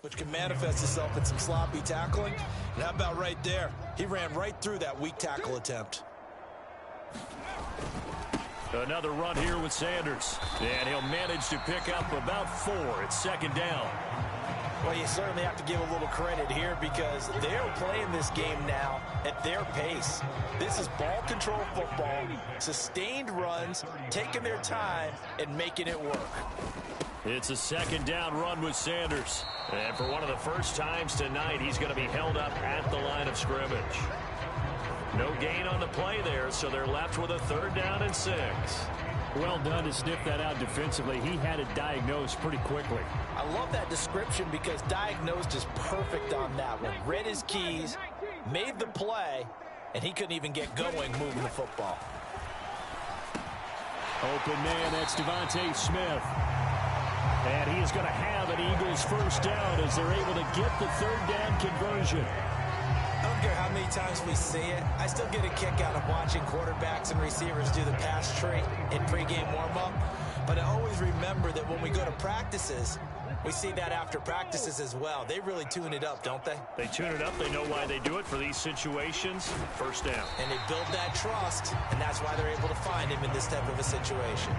which can manifest itself in some sloppy tackling. And how about right there? He ran right through that weak tackle attempt. Another run here with Sanders. And he'll manage to pick up about 4 at second down. Well, you certainly have to give a little credit here because they're playing this game now at their pace. This is ball control football, sustained runs, taking their time and making it work. It's a second down run with Sanders. And for one of the first times tonight, he's going to be held up at the line of scrimmage. No gain on the play there, so they're left with a 3rd down and 6. Well done to sniff that out defensively. He had it diagnosed pretty quickly. I love that description because diagnosed is perfect on that one. Read his keys, made the play, and he couldn't even get going moving the football. Open man, that's Devontae Smith. And he is going to have an Eagles first down as they're able to get the 3rd down conversion. I don't care how many times we see it. I still get a kick out of watching quarterbacks and receivers do the pass tree in pregame warm-up. But I always remember that when we go to practices, we see that after practices as well. They really tune it up, don't they? They tune it up. They know why they do it for these situations. First down. And they build that trust, and that's why they're able to find him in this type of a situation.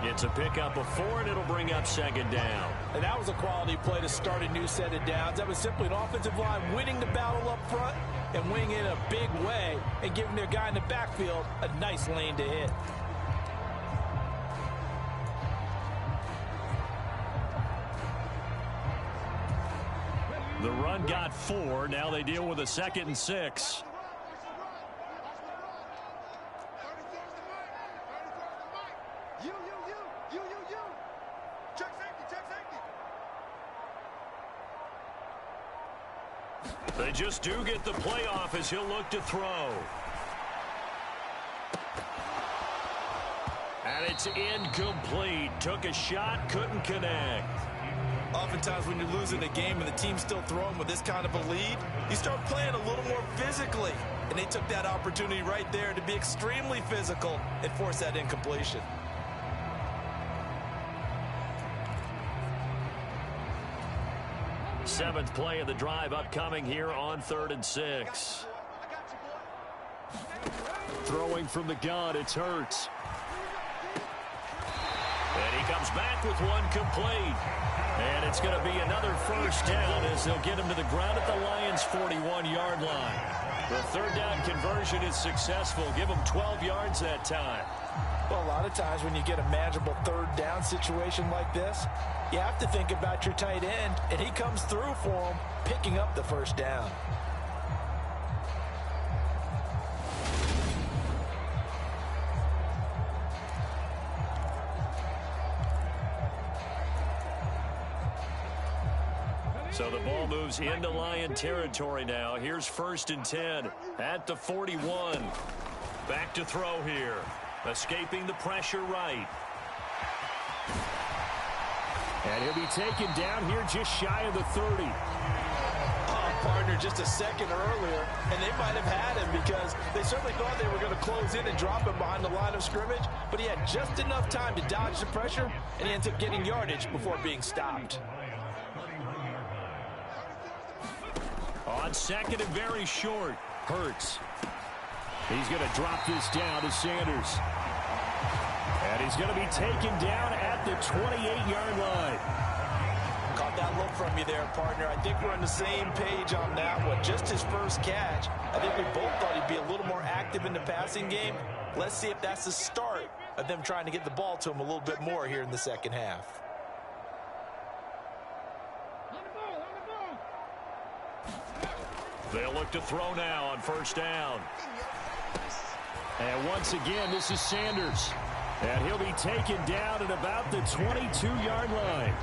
It's a pickup of 4, and it'll bring up 2nd down. And that was a quality play to start a new set of downs. That was simply an offensive line winning the battle up front and winning in a big way and giving their guy in the backfield a nice lane to hit. The run got 4. Now they deal with a 2nd and 6. They just do get the playoff as he'll look to throw. And it's incomplete. Took a shot, couldn't connect. Oftentimes when you're losing a game and the team's still throwing with this kind of a lead, you start playing a little more physically. And they took that opportunity right there to be extremely physical and force that incompletion. Seventh play of the drive upcoming here on 3rd and 6. Throwing from the gun, it's Hurts. And he comes back with one complete. And it's going to be another first down as they'll get him to the ground at the Lions' 41-yard line. The 3rd down conversion is successful. Give him 12 yards that time. Well, a lot of times when you get a manageable 3rd down situation like this, you have to think about your tight end, and he comes through for him, picking up the first down. So the ball moves into Lion territory now. Here's 1st and 10 at the 41. Back to throw here. Escaping the pressure right. And he'll be taken down here just shy of the 30. Partner just a second earlier, and they might have had him because they certainly thought they were going to close in and drop him behind the line of scrimmage, but he had just enough time to dodge the pressure, and he ends up getting yardage before being stopped. On 2nd and very short, Hurts. He's going to drop this down to Sanders. And he's going to be taken down at the 28-yard line. Caught that look from you there, partner. I think we're on the same page on that one. Just his first catch. I think we both thought he'd be a little more active in the passing game. Let's see if that's the start of them trying to get the ball to him a little bit more here in the second half. They'll look to throw now on 1st down. And once again, this is Sanders. And he'll be taken down at about the 22-yard line.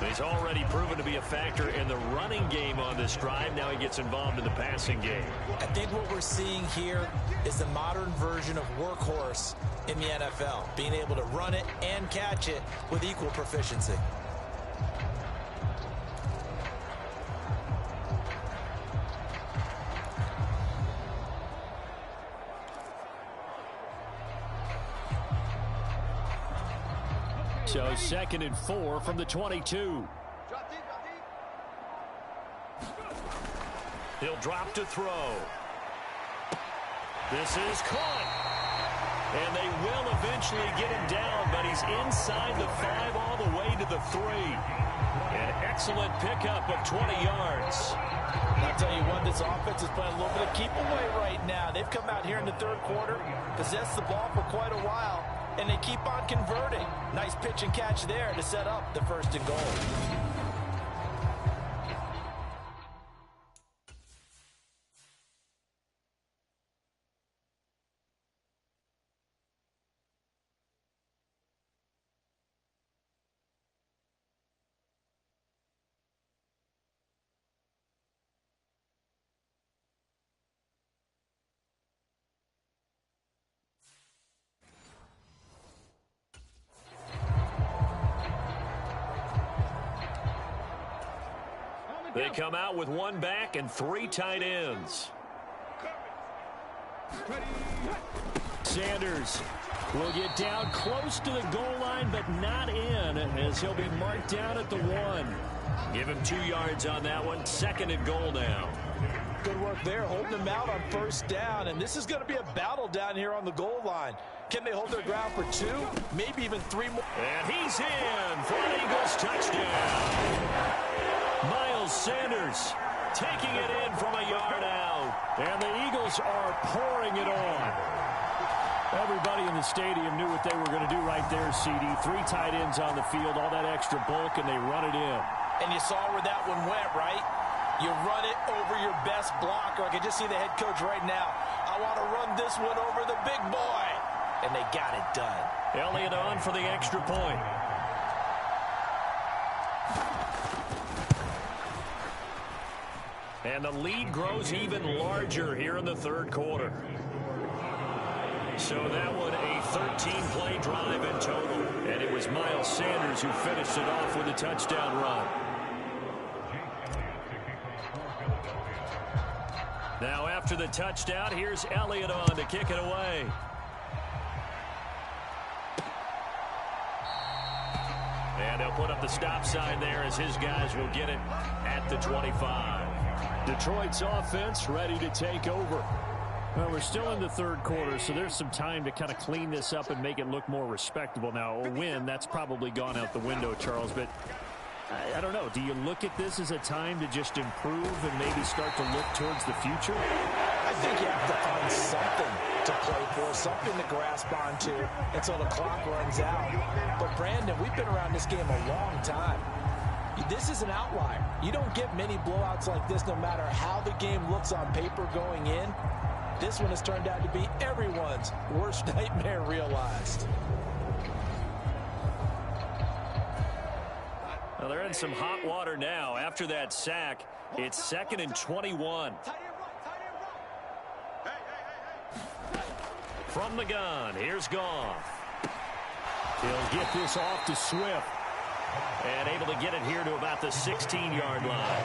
He's already proven to be a factor in the running game on this drive. Now he gets involved in the passing game. I think what we're seeing here is the modern version of workhorse in the NFL, being able to run it and catch it with equal proficiency. So 2nd and 4 from the 22. He'll drop to throw. This is caught. And they will eventually get him down, but he's inside the 5 all the way to the 3. An excellent pickup of 20 yards. I'll tell you what, this offense is playing a little bit of keep away right now. They've come out here in the third quarter, possessed the ball for quite a while, and they keep on converting. Nice pitch and catch there to set up the 1st and goal. They come out with 1 back and 3 tight ends. Sanders will get down close to the goal line, but not in, as he'll be marked down at the 1. Give him 2 yards on that one. 2nd and goal now. Good work there, holding them out on 1st down, and this is going to be a battle down here on the goal line. Can they hold their ground for 2, maybe even 3 more? And he's in for an Eagles touchdown. Miles Sanders taking it in from a yard out. And the Eagles are pouring it on. Everybody in the stadium knew what they were going to do right there, CD. 3 tight ends on the field, all that extra bulk, and they run it in. And you saw where that one went, right? You run it over your best blocker. I can just see the head coach right now. I want to run this one over the big boy. And they got it done. Elliott on for the extra point. And the lead grows even larger here in the 3rd quarter. So that one a 13-play drive in total. And it was Miles Sanders who finished it off with a touchdown run. Now after the touchdown, here's Elliott on to kick it away. And they'll put up the stop sign there as his guys will get it at the 25. Detroit's offense ready to take over. Well, we're still in the 3rd quarter, so there's some time to kind of clean this up and make it look more respectable. Now, a win, that's probably gone out the window, Charles, but I don't know. Do you look at this as a time to just improve and maybe start to look towards the future? I think you have to find something to play for, something to grasp onto until the clock runs out. But, Brandon, we've been around this game a long time. This is an outlier. You don't get many blowouts like this no matter how the game looks on paper going in. This one has turned out to be everyone's worst nightmare realized. Well, they're in some hot water now. After that sack, it's 2nd and 21. From the gun, here's Goff. He'll get this off to Swift. And able to get it here to about the 16-yard line.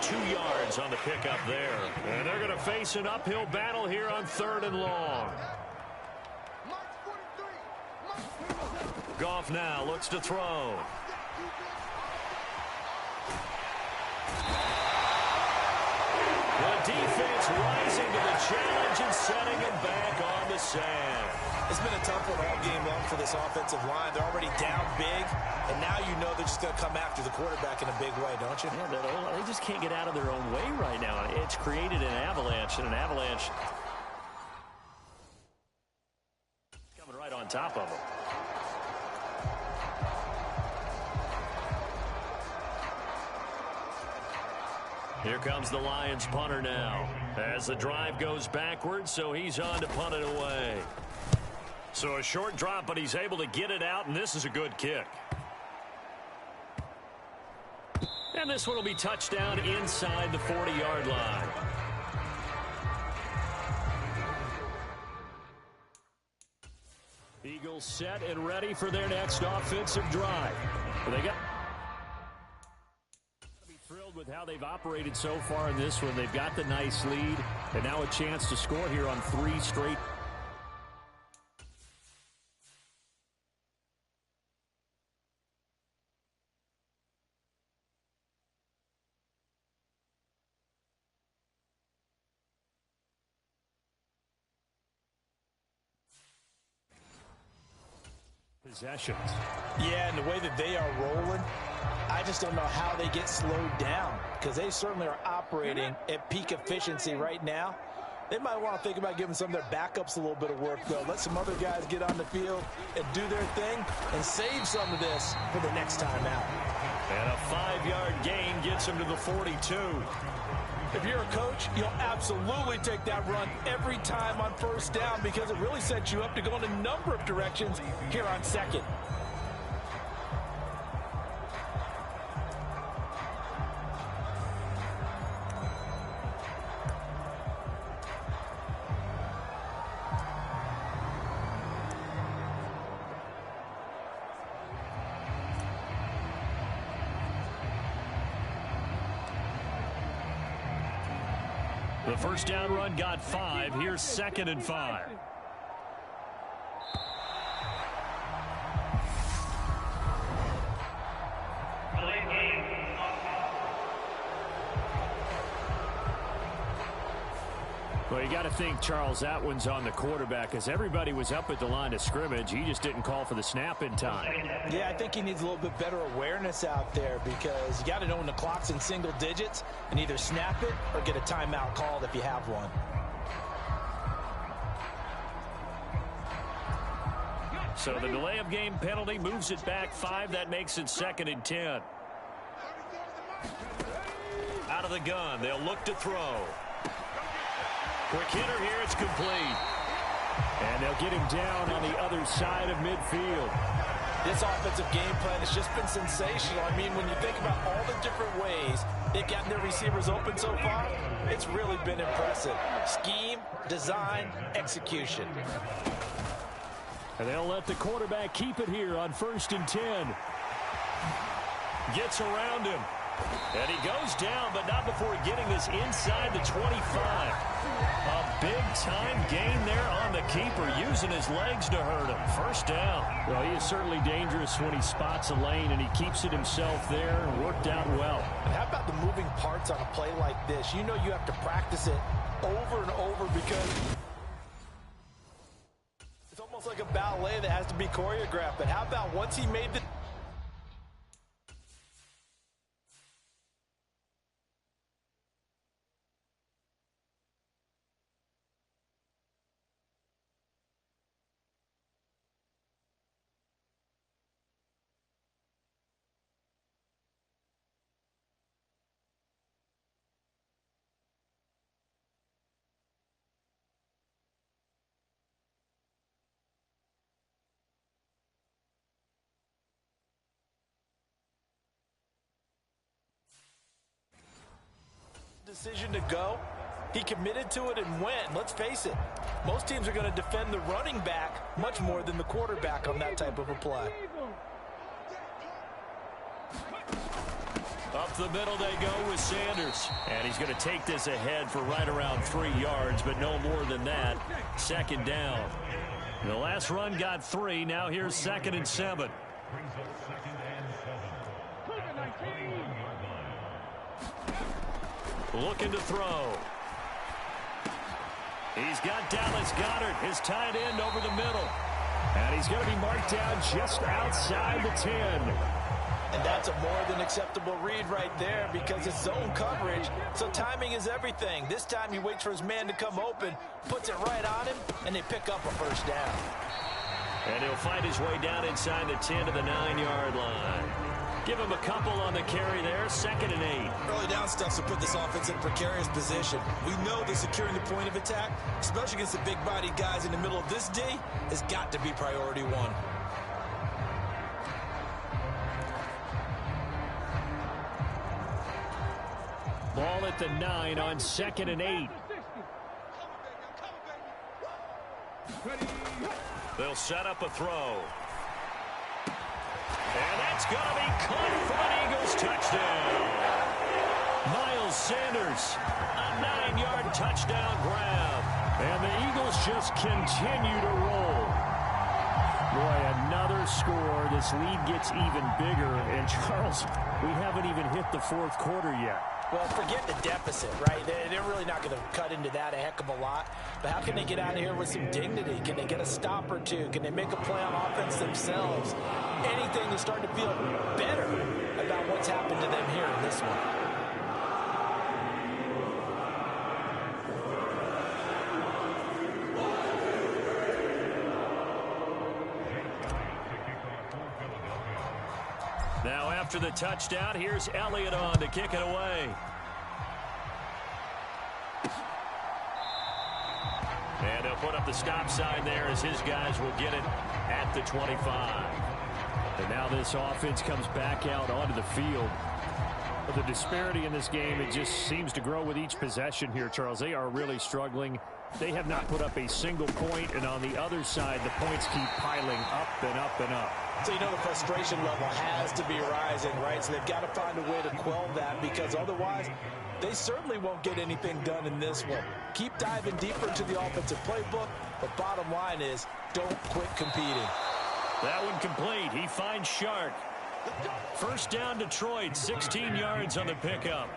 2 yards on the pickup there. And they're going to face an uphill battle here on 3rd and long. Goff now looks to throw. The defense rising to the challenge and setting him back on the sand. It's been a tough one all game long for this offensive line. They're already down big, and now you know they're just going to come after the quarterback in a big way, don't you? Yeah, they just can't get out of their own way right now. It's created an avalanche, and an avalanche coming right on top of them. Here comes the Lions punter now as the drive goes backwards, so he's on to punt it away. So a short drop, but he's able to get it out, and this is a good kick. And this one will be touchdown inside the 40-yard line. Eagles set and ready for their next offensive drive. They got thrilled with how they've operated so far in this one. They've got the nice lead, and now a chance to score here on 3 straight. Possessions. Yeah, and the way that they are rolling, I just don't know how they get slowed down, because they certainly are operating at peak efficiency right now. They might want to think about giving some of their backups a little bit of work, though. Let some other guys get on the field and do their thing and save some of this for the next time out. And a 5-yard gain gets him to the 42. If you're a coach, you'll absolutely take that run every time on first down, because it really sets you up to go in a number of directions here on second. The first down run got 5. Here's 2nd and 5. Well, you got to think, Charles, that one's on the quarterback, as everybody was up at the line of scrimmage. He just didn't call for the snap in time. Yeah, I think he needs a little bit better awareness out there, because you got to know when the clock's in single digits and either snap it or get a timeout called if you have one. So the delay of game penalty moves it back 5. That makes it 2nd and 10. Out of the gun, they'll look to throw. Quick hitter here, it's complete. And they'll get him down on the other side of midfield. This offensive game plan has just been sensational. I mean, when you think about all the different ways they've gotten their receivers open so far, it's really been impressive. Scheme, design, execution. And they'll let the quarterback keep it here on 1st and 10. Gets around him. And he goes down, but not before getting this inside the 25. A big-time gain there on the keeper, using his legs to hurt him. First down. Well, he is certainly dangerous when he spots a lane, and he keeps it himself there, and worked out well. And how about the moving parts on a play like this? You know you have to practice it over and over, because it's almost like a ballet that has to be choreographed. But how about once he made the... decision to go, he committed to it and went. Let's face it, most teams are going to defend the running back much more than the quarterback on that type of a play. Up the middle they go with Sanders. And he's going to take this ahead for right around 3 yards, but no more than that. 2nd down. The last run got 3. Now here's 2nd and 7. Looking to throw. He's got Dallas Goedert, his tight end, over the middle. And he's going to be marked down just outside the 10. And that's a more than acceptable read right there, because it's zone coverage, so timing is everything. This time he waits for his man to come open, puts it right on him, and they pick up a first down. And he'll fight his way down inside the 10 to the 9-yard line. Give him a couple on the carry there. 2nd and 8. Early down stuff to put this offense in a precarious position. We know that securing the point of attack, especially against the big-bodied guys in the middle of this D, has got to be priority 1. Ball at the 9 on 2nd and 8. They'll set up a throw. And that's going to be caught for an Eagles touchdown. Miles Sanders, a 9-yard touchdown grab. And the Eagles just continue to roll. Boy, another score. This lead gets even bigger. And, Charles, we haven't even hit the 4th quarter yet. Well, forget the deficit, right? They're really not going to cut into that a heck of a lot. But how can they get out of here with some dignity? Can they get a stop or two? Can they make a play on offense themselves? Anything to start to feel better about what's happened to them here in this one. Now after the touchdown, here's Elliott on to kick it away. And he'll put up the stop sign there as his guys will get it at the 25. And now this offense comes back out onto the field. But the disparity in this game, it just seems to grow with each possession here, Charles. They are really struggling. They have not put up a single point, and on the other side, the points keep piling up and up and up. So you know the frustration level has to be rising, right? So they've got to find a way to quell that, because otherwise they certainly won't get anything done in this one. Keep diving deeper into the offensive playbook, but bottom line is don't quit competing. That one complete. He finds Shark. First down, Detroit, 16 yards on the pickup.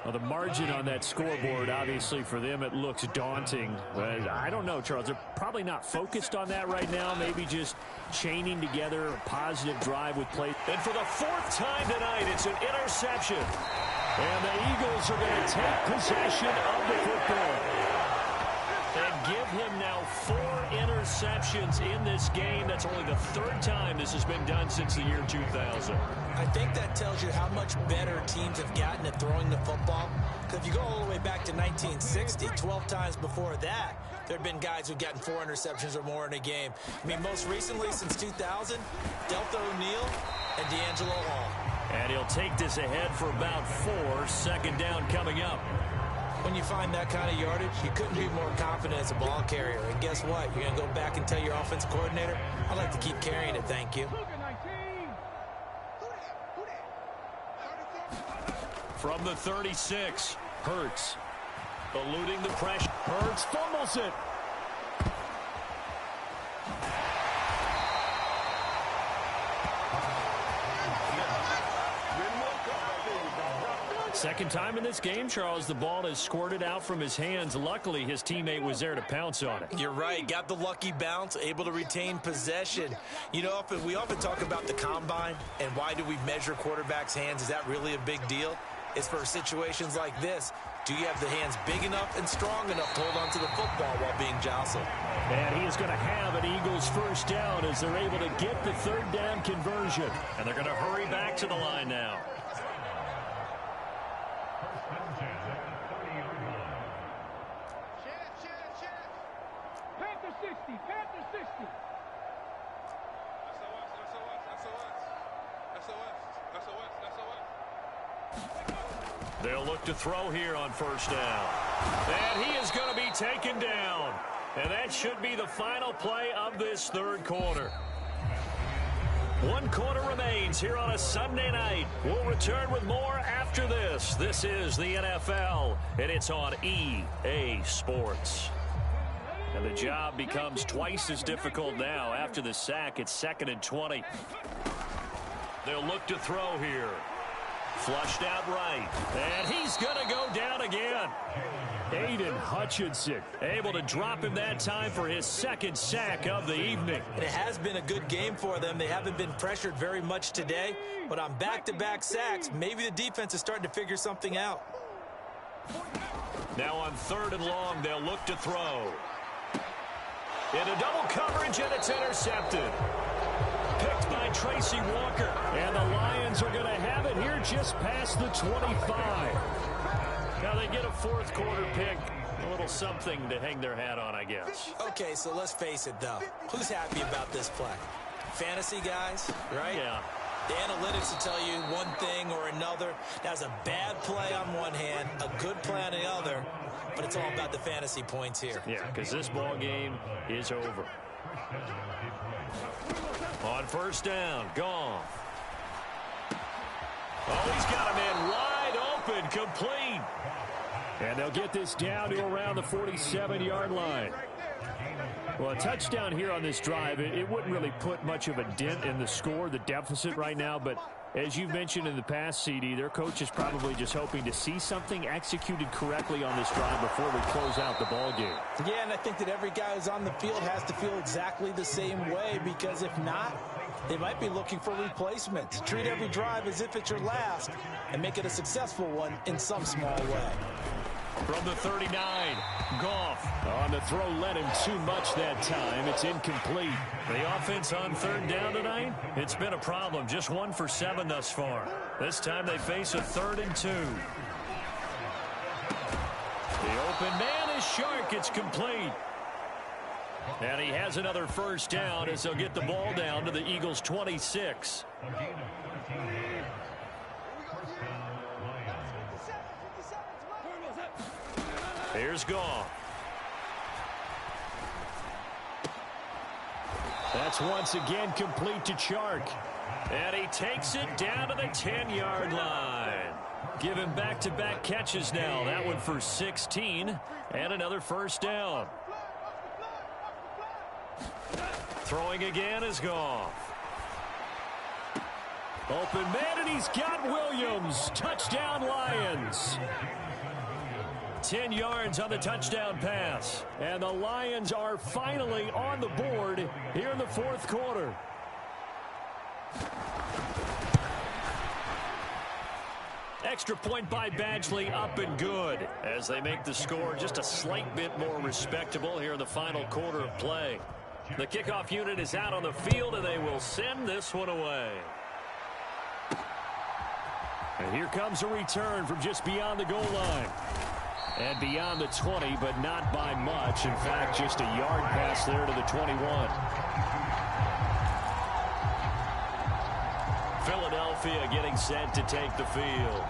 Well, the margin on that scoreboard, obviously for them, it looks daunting. But I don't know, Charles. They're probably not focused on that right now. Maybe just chaining together a positive drive with play. And for the fourth time tonight, it's an interception. And the Eagles are going to take possession of the football. And give him now 4 interceptions in this game. That's only the 3rd time this has been done since the year 2000. I think that tells you how much better teams have gotten at throwing the football. Because if you go all the way back to 1960, 12 times before that, there have been guys who've gotten 4 interceptions or more in a game. I mean, most recently, since 2000, Delta O'Neal and D'Angelo Hall. And he'll take this ahead for about 4. Second down coming up. When you find that kind of yardage, you couldn't be more confident as a ball carrier. And guess what? You're going to go back and tell your offensive coordinator, I'd like to keep carrying it, thank you. From the 36, Hurts eluding the pressure. Hurts fumbles it. Second time in this game, Charles, the ball has squirted out from his hands. Luckily, his teammate was there to pounce on it. You're right. Got the lucky bounce, able to retain possession. You know, we often talk about the combine and why do we measure quarterbacks' hands. Is that really a big deal? It's for situations like this. Do you have the hands big enough and strong enough to hold on to the football while being jostled? And he is going to have an Eagles first down as they're able to get the 3rd down conversion. And they're going to hurry back to the line now. They'll look to throw here on first down. And he is going to be taken down. And that should be the final play of this 3rd quarter. 1 quarter remains here on a Sunday night. We'll return with more after this. This is the NFL, and it's on EA Sports. And the job becomes twice as difficult now. After the sack, it's 2nd and 20. They'll look to throw here. Flushed out right. And he's going to go down again. Aiden Hutchinson able to drop him that time for his 2nd sack of the evening. And it has been a good game for them. They haven't been pressured very much today. But on back-to-back sacks, maybe the defense is starting to figure something out. Now on 3rd and long, they'll look to throw. Into double coverage, and it's intercepted. Picked by Tracy Walker. And the Lions are going to have it here just past the 25. Now they get a 4th quarter pick. A little something to hang their hat on, I guess. Okay, so let's face it, though. Who's happy about this play? Fantasy guys, right? Yeah. The analytics will tell you one thing or another. That's a bad play on one hand, a good play on the other. But it's all about the fantasy points here. Yeah, because this ball game is over. On first down, Goff. Oh, he's got a man wide open, complete. And they'll get this down to around the 47-yard line. Well, a touchdown here on this drive, it wouldn't really put much of a dent in the score, the deficit right now, but As you've mentioned in the past, CD, their coach is probably just hoping to see something executed correctly on this drive before we close out the ball game. Yeah, and I think that every guy who's on the field has to feel exactly the same way, because if not, they might be looking for replacements. Treat every drive as if it's your last and make it a successful one in some small way. From the 39, Goff on the throw, led him too much that time. It's incomplete. The offense on third down tonight, it's been a problem. Just 1 for 7 thus far. This time they face a 3rd and 2. The open man is Shark. It's complete. And he has another first down as they'll get the ball down to the Eagles' 26. Here's Goff. That's once again complete to Chark. And he takes it down to the 10-yard line. Give him back-to-back catches now. That one for 16 and another first down. Throwing again is Goff. Open man, and he's got Williams. Touchdown, Lions. 10 yards on the touchdown pass. And the Lions are finally on the board here in the 4th quarter. Extra point by Badgley, up and good, as they make the score just a slight bit more respectable here in the final quarter of play. The kickoff unit is out on the field, and they will send this one away. And here comes a return from just beyond the goal line. And beyond the 20, but not by much. In fact, just a yard pass there to the 21. Philadelphia getting set to take the field.